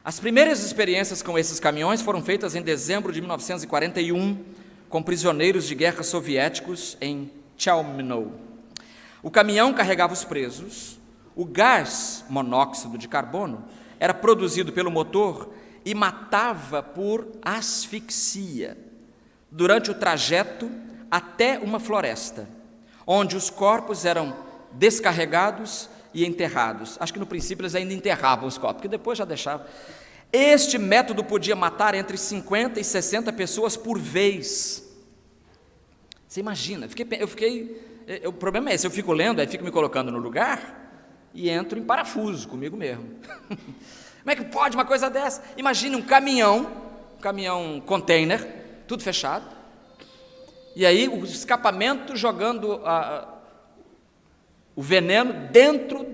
As primeiras experiências com esses caminhões foram feitas em dezembro de 1941, com prisioneiros de guerra soviéticos em Chelmno. O caminhão carregava os presos, o gás monóxido de carbono era produzido pelo motor e matava por asfixia durante o trajeto até uma floresta, onde os corpos eram descarregados e enterrados. Acho que no princípio eles ainda enterravam os corpos, porque depois já deixavam. Este método podia matar entre 50 e 60 pessoas por vez. Você imagina, o problema é esse, eu fico lendo, aí fico me colocando no lugar e entro em parafuso comigo mesmo. Como é que pode uma coisa dessa? Imagine um caminhão container, tudo fechado, e aí o escapamento jogando o veneno dentro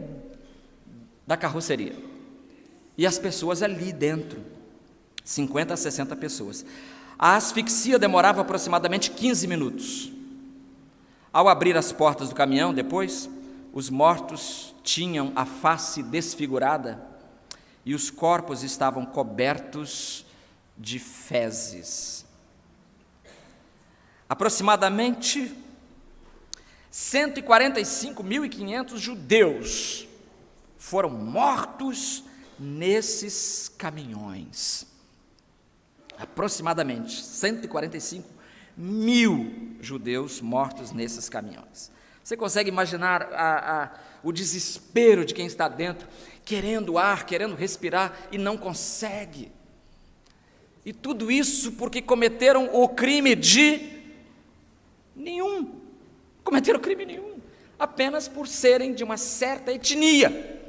da carroceria, e as pessoas ali dentro, 50 a 60 pessoas. A asfixia demorava aproximadamente 15 minutos. Ao abrir as portas do caminhão depois, os mortos tinham a face desfigurada e os corpos estavam cobertos de fezes. Aproximadamente 145.500 judeus foram mortos nesses caminhões. Aproximadamente 145.000 judeus mortos nesses caminhões. Você consegue imaginar o desespero de quem está dentro, querendo ar, querendo respirar e não consegue? E tudo isso porque cometeram o crime de nenhum. Cometeram crime nenhum, apenas por serem de uma certa etnia.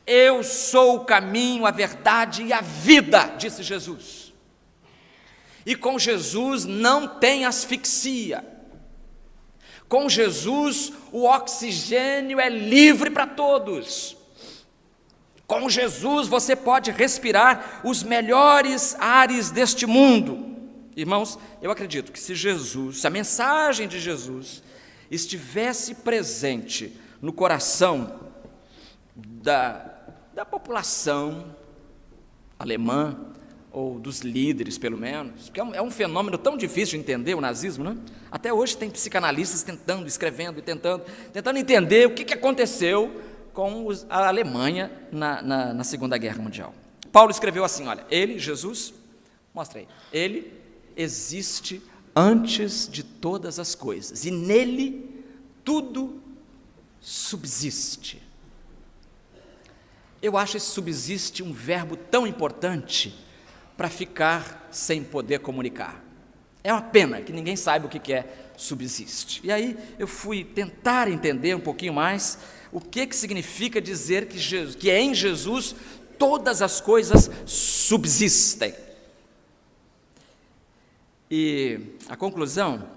Eu sou o caminho, a verdade e a vida, disse Jesus. E com Jesus não tem asfixia. Com Jesus o oxigênio é livre para todos. Com Jesus você pode respirar os melhores ares deste mundo. Irmãos, eu acredito que se a mensagem de Jesus estivesse presente no coração da população alemã, ou dos líderes, pelo menos, porque é um fenômeno tão difícil de entender, o nazismo, né? Até hoje tem psicanalistas tentando, escrevendo e tentando entender o que aconteceu com a Alemanha na Segunda Guerra Mundial. Paulo escreveu assim, olha, ele, Jesus, mostra aí, ele existe antes de todas as coisas, e nele tudo subsiste. Eu acho esse subsiste um verbo tão importante para ficar sem poder comunicar. É uma pena que ninguém saiba o que é subsiste. E aí eu fui tentar entender um pouquinho mais o que significa dizer que em Jesus todas as coisas subsistem. E a conclusão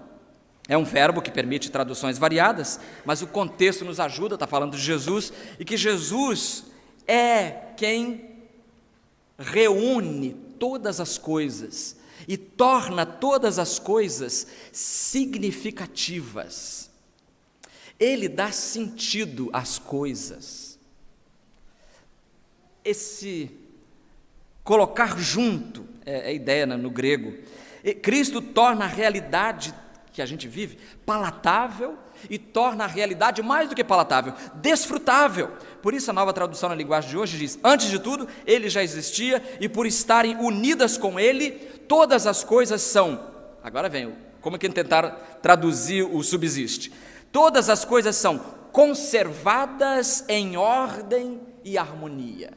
é um verbo que permite traduções variadas, mas o contexto nos ajuda, está falando de Jesus, e que Jesus é quem reúne todas as coisas e torna todas as coisas significativas. Ele dá sentido às coisas. Esse colocar junto é a ideia no grego. Cristo torna a realidade que a gente vive palatável e torna a realidade mais do que palatável, desfrutável. Por isso a Nova Tradução na linguagem de hoje diz, antes de tudo, ele já existia e por estarem unidas com ele, todas as coisas são, agora vem, como é que tentar traduzir o subsiste? Todas as coisas são conservadas em ordem e harmonia.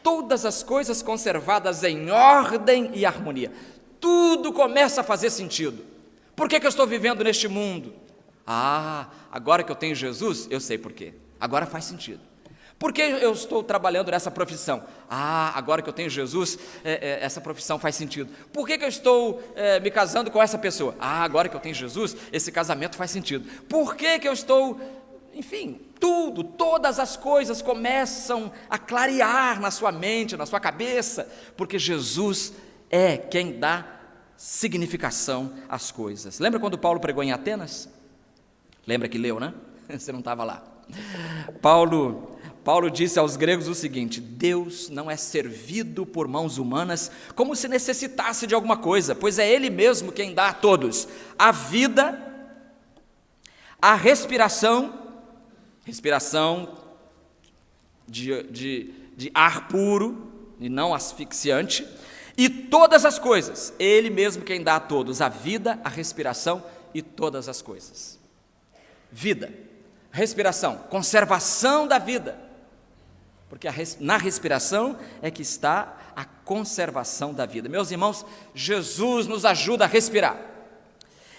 Todas as coisas conservadas em ordem e harmonia. Tudo começa a fazer sentido. Por que eu estou vivendo neste mundo? Agora que eu tenho Jesus, eu sei por quê. Agora faz sentido. Por que eu estou trabalhando nessa profissão? Agora que eu tenho Jesus, essa profissão faz sentido. Por que eu estou me casando com essa pessoa? Agora que eu tenho Jesus, esse casamento faz sentido. Por que eu estou... Enfim, todas as coisas começam a clarear na sua mente, na sua cabeça, porque Jesus é quem dá significação às coisas. Lembra quando Paulo pregou em Atenas? Lembra que leu, né? Você não estava lá. Paulo disse aos gregos o seguinte: Deus não é servido por mãos humanas como se necessitasse de alguma coisa, pois é Ele mesmo quem dá a todos a vida, a respiração de ar puro e não asfixiante, e todas as coisas. Ele mesmo quem dá a todos a vida, a respiração e todas as coisas. Vida, respiração, conservação da vida, porque na respiração é que está a conservação da vida. Meus irmãos, Jesus nos ajuda a respirar.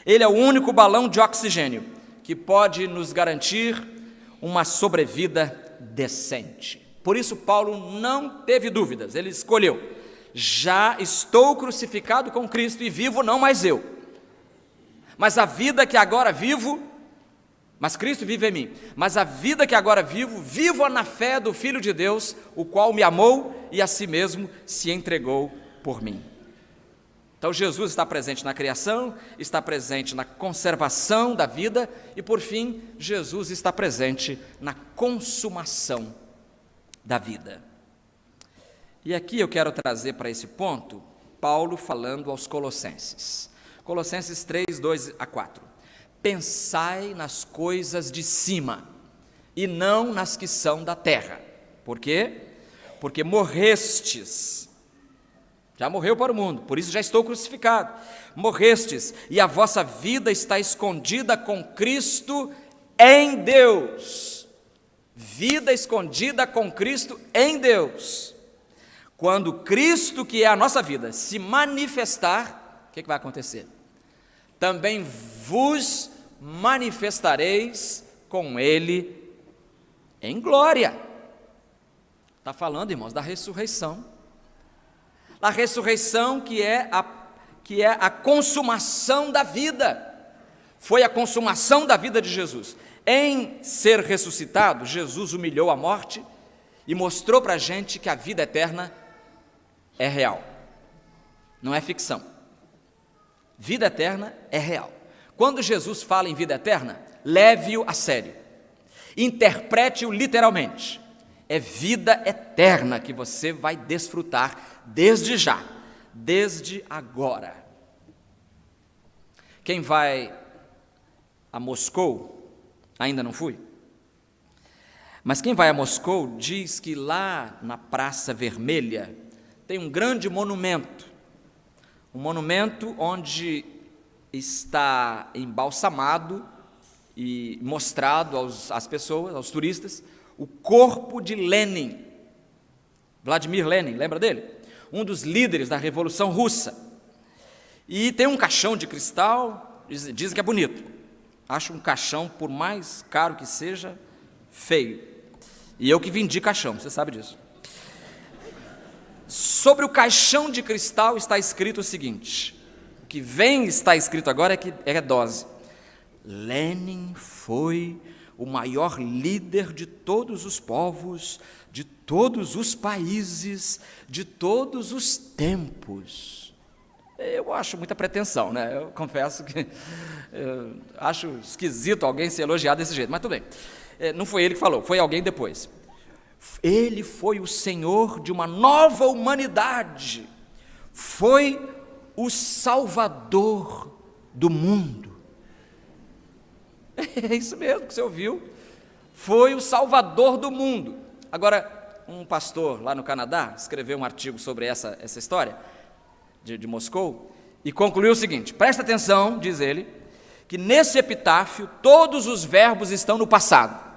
Ele é o único balão de oxigênio que pode nos garantir uma sobrevida decente. Por isso Paulo não teve dúvidas, ele escolheu: já estou crucificado com Cristo e vivo não mais eu, mas a vida que agora vivo, mas Cristo vive em mim, mas a vida que agora vivo-a na fé do Filho de Deus, o qual me amou e a si mesmo se entregou por mim. Então Jesus está presente na criação, está presente na conservação da vida e, por fim, Jesus está presente na consumação da vida. E aqui eu quero trazer para esse ponto Paulo falando aos Colossenses. Colossenses 3, 2 a 4. Pensai nas coisas de cima e não nas que são da terra. Por quê? Porque morrestes. Já morreu para o mundo, por isso já estou crucificado. Morrestes, e a vossa vida está escondida com Cristo em Deus. Vida escondida com Cristo em Deus. Quando Cristo, que é a nossa vida, se manifestar, o que vai acontecer? Também vos manifestareis com Ele em glória. Está falando, irmãos, da ressurreição. A ressurreição que é a consumação da vida. Foi a consumação da vida de Jesus. Em ser ressuscitado, Jesus humilhou a morte e mostrou para a gente que a vida eterna é real, não é ficção. Vida eterna é real. Quando Jesus fala em vida eterna, leve-o a sério, interprete-o literalmente. É vida eterna que você vai desfrutar desde já, desde agora. Quem vai a Moscou, ainda não fui, mas quem vai a Moscou diz que lá na Praça Vermelha tem um grande monumento, um monumento onde está embalsamado e mostrado às pessoas, aos turistas, o corpo de Lenin, Vladimir Lenin, lembra dele? Um dos líderes da Revolução Russa. E tem um caixão de cristal, dizem que é bonito. Acho um caixão, por mais caro que seja, feio. E eu que vendi caixão, você sabe disso. Sobre o caixão de cristal está escrito o seguinte, o que está escrito agora é dose. Lenin foi o maior líder de todos os povos, de todos os países, de todos os tempos. Eu acho muita pretensão, né? Eu confesso que acho esquisito alguém se elogiar desse jeito, mas tudo bem. Não foi ele que falou, foi alguém depois. Ele foi o Senhor de uma nova humanidade, foi o Salvador do mundo. É isso mesmo que você ouviu, foi o Salvador do mundo. Agora, um pastor lá no Canadá escreveu um artigo sobre essa história de Moscou e concluiu o seguinte, presta atenção, diz ele, que nesse epitáfio todos os verbos estão no passado.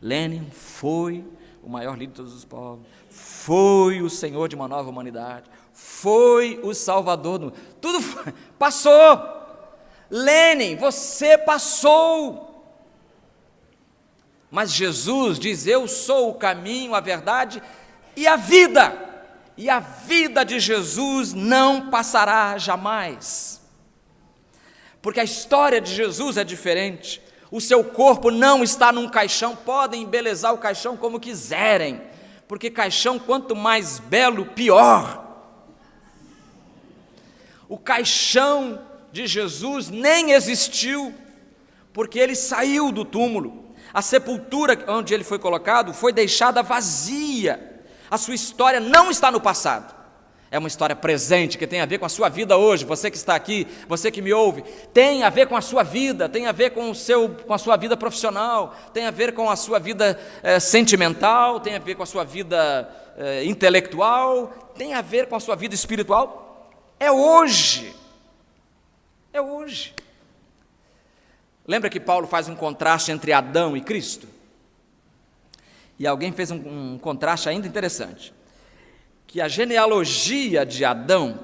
Lenin foi o maior líder de todos os povos, foi o Senhor de uma nova humanidade, foi o Salvador do mundo. Tudo foi, passou. Lenin, você passou. Mas Jesus diz, eu sou o caminho, a verdade e a vida. E a vida de Jesus não passará jamais. Porque a história de Jesus é diferente. O seu corpo não está num caixão, podem embelezar o caixão como quiserem, porque caixão quanto mais belo, pior. O caixão de Jesus nem existiu, porque ele saiu do túmulo. A sepultura onde ele foi colocado foi deixada vazia. A sua história não está no passado. É uma história presente, que tem a ver com a sua vida hoje. Você que está aqui, você que me ouve, tem a ver com a sua vida, tem a ver com a sua vida profissional, tem a ver com a sua vida sentimental, tem a ver com a sua vida intelectual, tem a ver com a sua vida espiritual. É hoje. É hoje. Lembra que Paulo faz um contraste entre Adão e Cristo? E alguém fez um contraste ainda interessante. Que a genealogia de Adão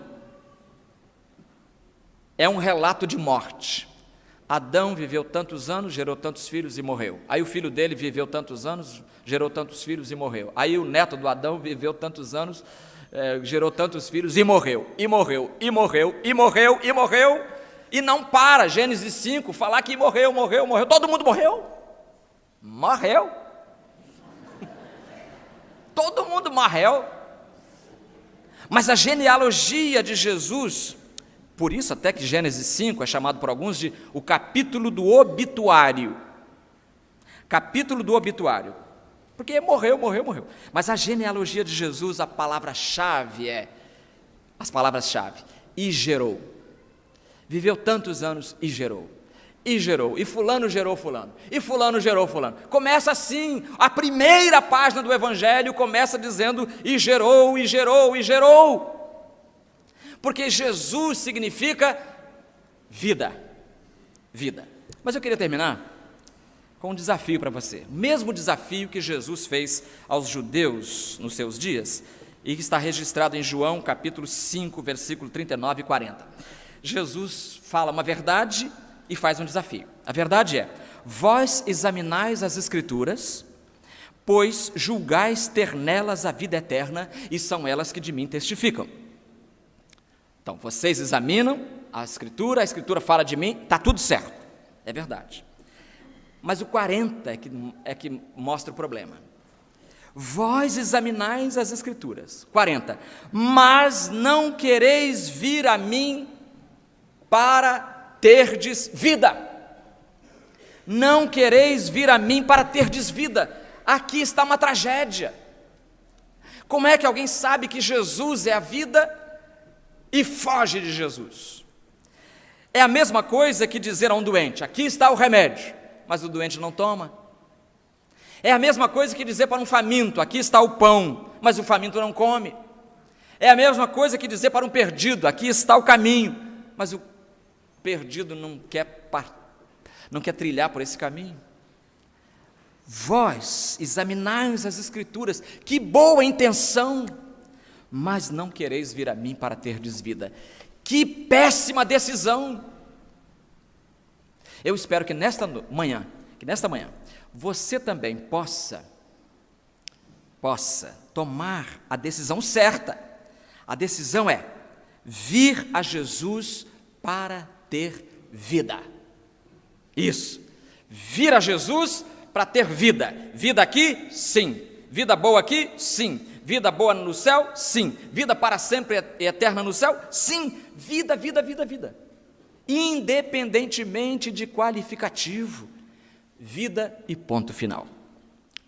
é um relato de morte. Adão viveu tantos anos, gerou tantos filhos e morreu. Aí o filho dele viveu tantos anos, gerou tantos filhos e morreu. Aí o neto do Adão viveu tantos anos, gerou tantos filhos e morreu. E morreu, e morreu, e morreu, e morreu. E não para, Gênesis 5, falar que morreu. Todo mundo morreu. Morreu. Todo mundo morreu. Mas a genealogia de Jesus, por isso até que Gênesis 5 é chamado por alguns de o capítulo do obituário. Capítulo do obituário. Porque morreu. Mas a genealogia de Jesus, a palavra-chave as palavras-chave, e gerou. Viveu tantos anos e gerou. E fulano gerou fulano, e fulano gerou fulano. Começa assim, a primeira página do Evangelho começa dizendo, e gerou. Porque Jesus significa vida. Mas eu queria terminar com um desafio para você. O mesmo desafio que Jesus fez aos judeus nos seus dias, e que está registrado em João capítulo 5, versículo 39 e 40. Jesus fala uma verdade e faz um desafio. A verdade é, vós examinais as Escrituras, pois julgais ter nelas a vida eterna, e são elas que de mim testificam. Então, vocês examinam a Escritura fala de mim, está tudo certo, é verdade. Mas o 40 é que mostra o problema. Vós examinais as Escrituras, 40, mas não quereis vir a mim para terdes vida. Não quereis vir a mim para terdes vida. Aqui está uma tragédia. Como é que alguém sabe que Jesus é a vida e foge de Jesus? É a mesma coisa que dizer a um doente: aqui está o remédio, mas o doente não toma. É a mesma coisa que dizer para um faminto: aqui está o pão, mas o faminto não come. É a mesma coisa que dizer para um perdido: aqui está o caminho, mas o perdido não quer trilhar por esse caminho. Vós examinais as Escrituras, que boa intenção, mas não quereis vir a mim para terdes vida. Que péssima decisão! Eu espero que nesta manhã, você também possa tomar a decisão certa. A decisão é vir a Jesus para ter vida. Isso, vir a Jesus para ter vida. Vida aqui? Sim. Vida boa aqui? Sim. Vida boa no céu? Sim. Vida para sempre e eterna no céu? Sim. Vida, vida, vida, vida. Independentemente de qualificativo. Vida e ponto final.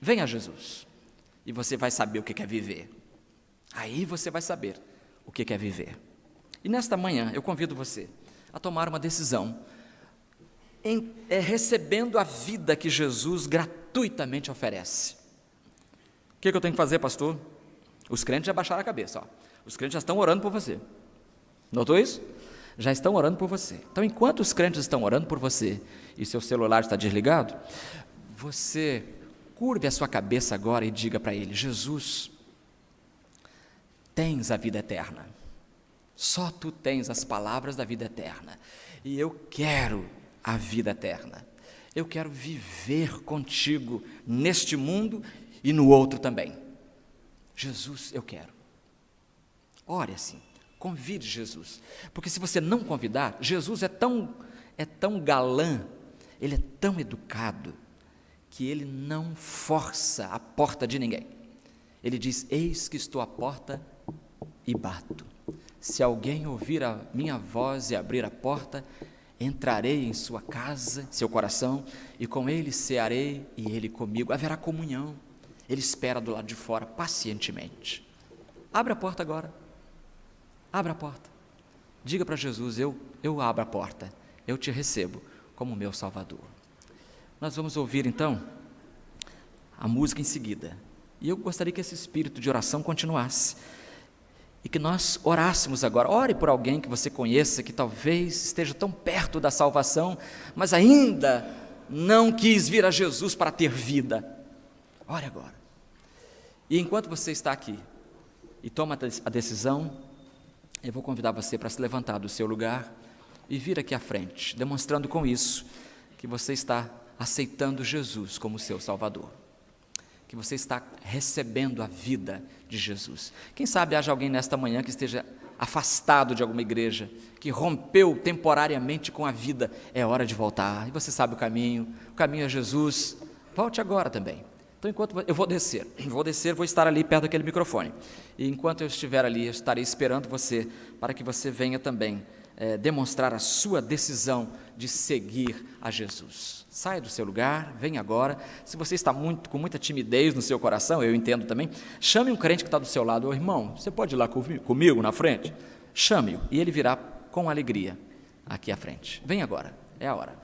Venha a Jesus e você vai saber o que é viver. Aí você vai saber o que é viver. E nesta manhã eu convido você a tomar uma decisão recebendo a vida que Jesus gratuitamente oferece. O que eu tenho que fazer, pastor? Os crentes já baixaram a cabeça, ó. Os crentes já estão orando por você. Notou isso? Já estão orando por você. Então, enquanto os crentes estão orando por você e seu celular está desligado, você curve a sua cabeça agora e diga para ele: Jesus, tens a vida eterna. Só tu tens as palavras da vida eterna. E eu quero a vida eterna. Eu quero viver contigo neste mundo e no outro também. Jesus, eu quero. Ore assim, convide Jesus. Porque se você não convidar, Jesus é tão galã, ele é tão educado, que ele não força a porta de ninguém. Ele diz: eis que estou à porta e bato. Se alguém ouvir a minha voz e abrir a porta, entrarei em sua casa, seu coração, e com ele cearei e ele comigo. Haverá comunhão. Ele espera do lado de fora pacientemente. Abra a porta agora. Abra a porta. Diga para Jesus: eu abro a porta. Eu te recebo como meu Salvador. Nós vamos ouvir então a música em seguida. E eu gostaria que esse espírito de oração continuasse. E que nós orássemos agora. Ore por alguém que você conheça, que talvez esteja tão perto da salvação, mas ainda não quis vir a Jesus para ter vida. Ore agora. E enquanto você está aqui e toma a decisão, eu vou convidar você para se levantar do seu lugar e vir aqui à frente, demonstrando com isso que você está aceitando Jesus como seu Salvador, que você está recebendo a vida de Jesus. Quem sabe haja alguém nesta manhã que esteja afastado de alguma igreja, que rompeu temporariamente com a vida. É hora de voltar, e você sabe o caminho é Jesus. Volte agora também. Então, enquanto eu vou descer, vou estar ali perto daquele microfone, e enquanto eu estiver ali, eu estarei esperando você, para que você venha também demonstrar a sua decisão de seguir a Jesus. Saia do seu lugar, venha agora. Se você está com muita timidez no seu coração, eu entendo também, chame um crente que está do seu lado. Ô irmão, você pode ir lá comigo na frente? Chame-o, e ele virá com alegria aqui à frente. Vem agora, é a hora.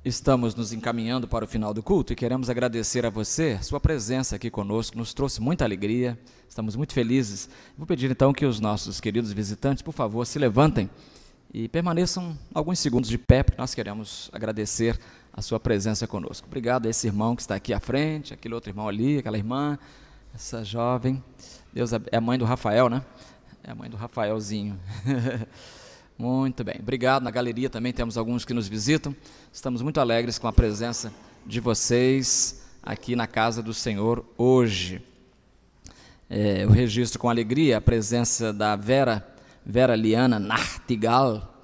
estamos nos encaminhando para o final do culto e queremos agradecer a você, sua presença aqui conosco, nos trouxe muita alegria, estamos muito felizes. Vou pedir então que os nossos queridos visitantes, por favor, se levantem e permaneçam alguns segundos de pé, porque nós queremos agradecer a sua presença conosco. Obrigado a esse irmão que está aqui à frente, aquele outro irmão ali, aquela irmã, essa jovem. Deus é a mãe do Rafael, né? É a mãe do Rafaelzinho. Muito bem, obrigado. Na galeria também temos alguns que nos visitam. Estamos muito alegres com a presença de vocês aqui na casa do Senhor hoje. Eu registro com alegria a presença da Vera Liana Nartigal.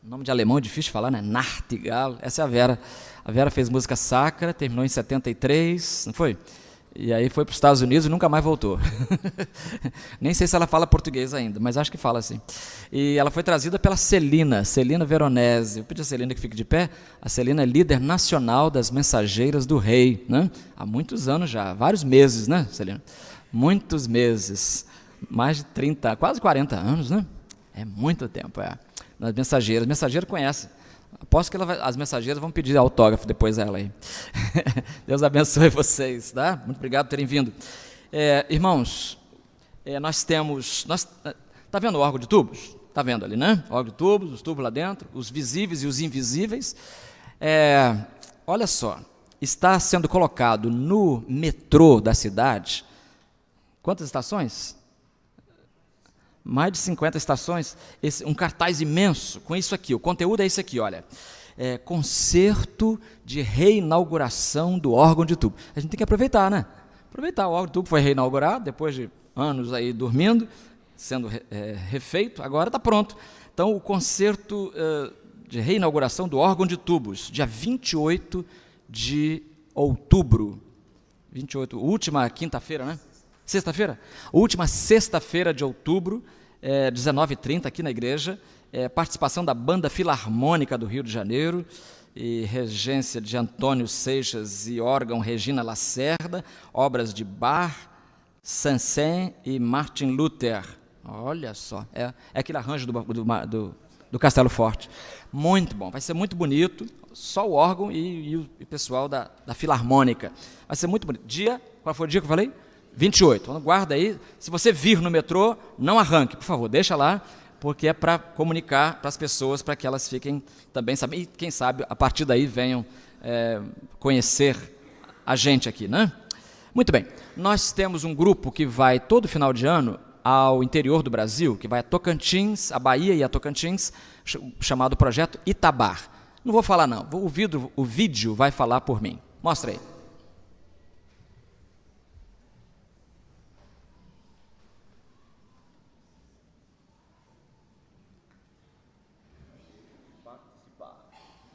Nome de alemão é difícil de falar, né? Nartigal. Essa é a Vera. A Vera fez música sacra, terminou em 73, não foi? E aí foi para os Estados Unidos e nunca mais voltou. Nem sei se ela fala português ainda, mas acho que fala assim. E ela foi trazida pela Celina Veronese. Eu pedi a Celina que fique de pé. A Celina é líder nacional das Mensageiras do Rei, né? Há muitos anos já, vários meses, né, Celina? Muitos meses, mais de 30, quase 40 anos, né? É muito tempo, nas Mensageiras. Mensageiro conhece. Aposto que as mensageiras vão pedir autógrafo depois a ela aí. Deus abençoe vocês, tá? Muito obrigado por terem vindo. Irmãos, nós temos... Está vendo o órgão de tubos? Está vendo ali, né? O órgão de tubos, os tubos lá dentro, os visíveis e os invisíveis. Olha só, está sendo colocado no metrô da cidade, quantas estações? Mais de 50 estações, um cartaz imenso com isso aqui. O conteúdo é esse aqui, olha. Concerto de reinauguração do órgão de tubo. A gente tem que aproveitar, né? Aproveitar, o órgão de tubo foi reinaugurado, depois de anos aí dormindo, sendo refeito, agora está pronto. Então, o concerto de reinauguração do órgão de tubos, dia 28 de outubro. 28, última quinta-feira, né? Sexta-feira? Última sexta-feira de outubro, 19h30, aqui na igreja, participação da Banda Filarmônica do Rio de Janeiro, e regência de Antônio Seixas e órgão Regina Lacerda, obras de Bach, Saint-Saëns e Martin Luther. Olha só, é aquele arranjo do Castelo Forte. Muito bom, vai ser muito bonito, só o órgão e o pessoal da Filarmônica. Vai ser muito bonito. Qual foi o dia que eu falei? 28, então guarda aí, se você vir no metrô, não arranque, por favor, deixa lá, porque é para comunicar para as pessoas, para que elas fiquem também sabendo, e quem sabe, a partir daí venham conhecer a gente aqui, né? Muito bem, nós temos um grupo que vai todo final de ano ao interior do Brasil, que vai a Tocantins, a Bahia e a Tocantins, chamado Projeto Itabar. Não vou falar não, o vídeo vai falar por mim, mostra aí.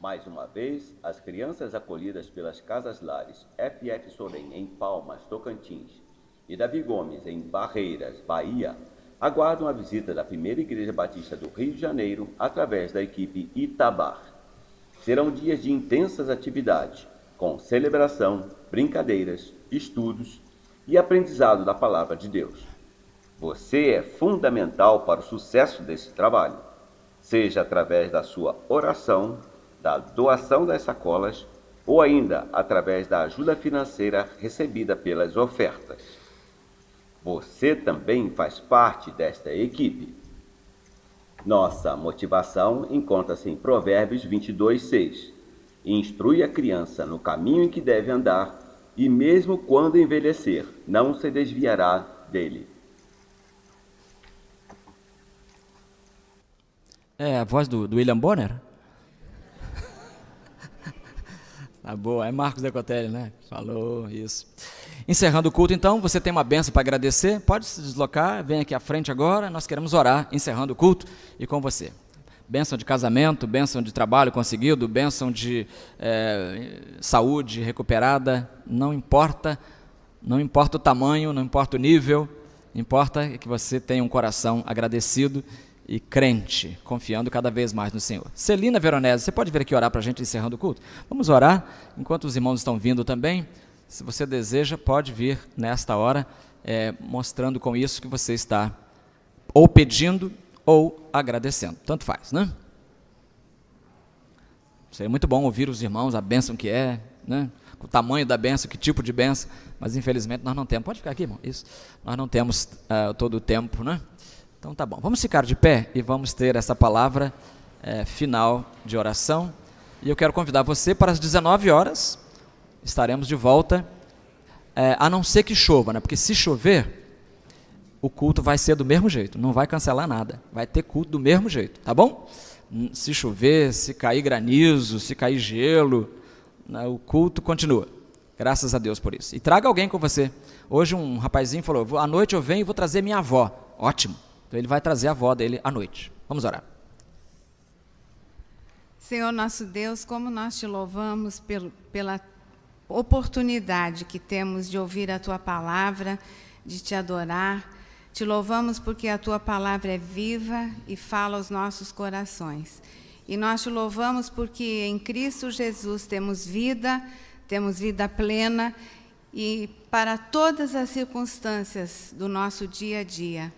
Mais uma vez, as crianças acolhidas pelas Casas Lares FF Sorém, em Palmas, Tocantins, e Davi Gomes, em Barreiras, Bahia, aguardam a visita da primeira Igreja Batista do Rio de Janeiro através da equipe Itabar. Serão dias de intensas atividades, com celebração, brincadeiras, estudos e aprendizado da Palavra de Deus. Você é fundamental para o sucesso desse trabalho, seja através da sua oração, da doação das sacolas ou ainda através da ajuda financeira recebida pelas ofertas. Você também faz parte desta equipe. Nossa motivação encontra-se em Provérbios 22:6. Instrui a criança no caminho em que deve andar e mesmo quando envelhecer, não se desviará dele. É a voz do William Bonner? Tá boa, é Marcos Decotelli, né? Falou, isso. Encerrando o culto, então, você tem uma bênção para agradecer, pode se deslocar, vem aqui à frente agora, nós queremos orar, encerrando o culto, e com você. Bênção de casamento, bênção de trabalho conseguido, bênção de saúde recuperada, não importa o tamanho, não importa o nível, importa que você tenha um coração agradecido e crente, confiando cada vez mais no Senhor. Celina Veronese, você pode vir aqui orar para a gente encerrando o culto? Vamos orar, enquanto os irmãos estão vindo também. Se você deseja, pode vir nesta hora, mostrando com isso que você está ou pedindo ou agradecendo. Tanto faz, né? Seria muito bom ouvir os irmãos, a bênção que é, né? O tamanho da bênção, que tipo de bênção, mas infelizmente nós não temos. Pode ficar aqui, irmão? Isso. Nós não temos todo o tempo, né? Então tá bom. Vamos ficar de pé e vamos ter essa palavra final de oração. E eu quero convidar você para as 19 horas, estaremos de volta, a não ser que chova, né? Porque se chover, o culto vai ser do mesmo jeito, não vai cancelar nada, vai ter culto do mesmo jeito, tá bom? Se chover, se cair granizo, se cair gelo, o culto continua, graças a Deus por isso. E traga alguém com você. Hoje um rapazinho falou, à noite eu venho e vou trazer minha avó. Ótimo, então ele vai trazer a avó dele à noite. Vamos orar. Senhor nosso Deus, como nós te louvamos pela oportunidade que temos de ouvir a Tua palavra, de te adorar. Te louvamos porque a Tua palavra é viva e fala aos nossos corações. E nós te louvamos porque em Cristo Jesus temos vida plena e para todas as circunstâncias do nosso dia a dia.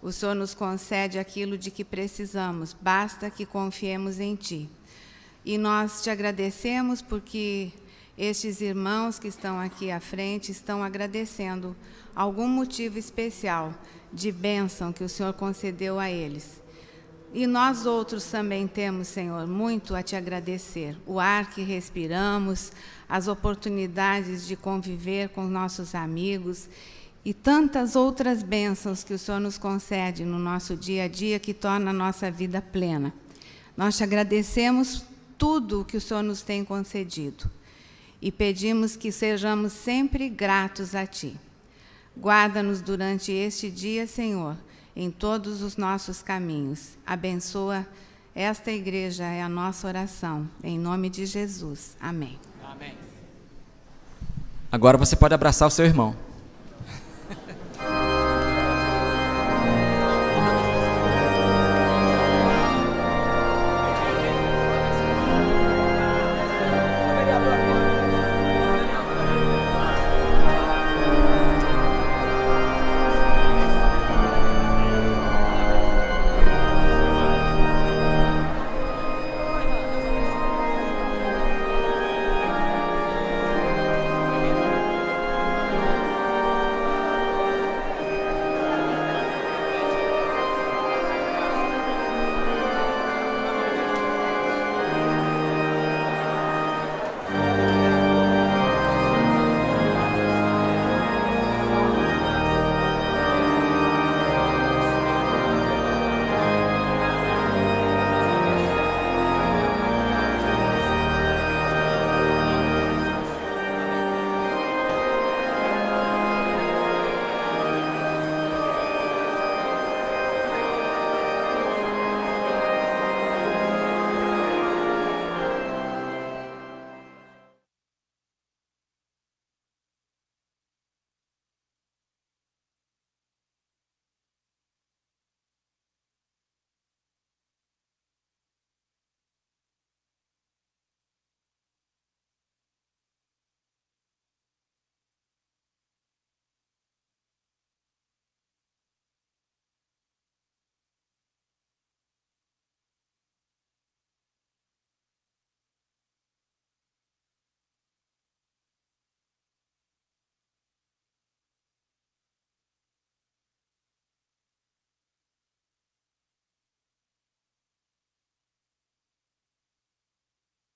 O Senhor nos concede aquilo de que precisamos, basta que confiemos em Ti. E nós te agradecemos porque estes irmãos que estão aqui à frente estão agradecendo algum motivo especial de bênção que o Senhor concedeu a eles. E nós outros também temos, Senhor, muito a te agradecer. O ar que respiramos, as oportunidades de conviver com nossos amigos e tantas outras bênçãos que o Senhor nos concede no nosso dia a dia que torna a nossa vida plena. Nós te agradecemos tudo o que o Senhor nos tem concedido e pedimos que sejamos sempre gratos a Ti. Guarda-nos durante este dia, Senhor, em todos os nossos caminhos. Abençoa esta igreja, é a nossa oração. Em nome de Jesus. Amém. Amém. Agora você pode abraçar o seu irmão.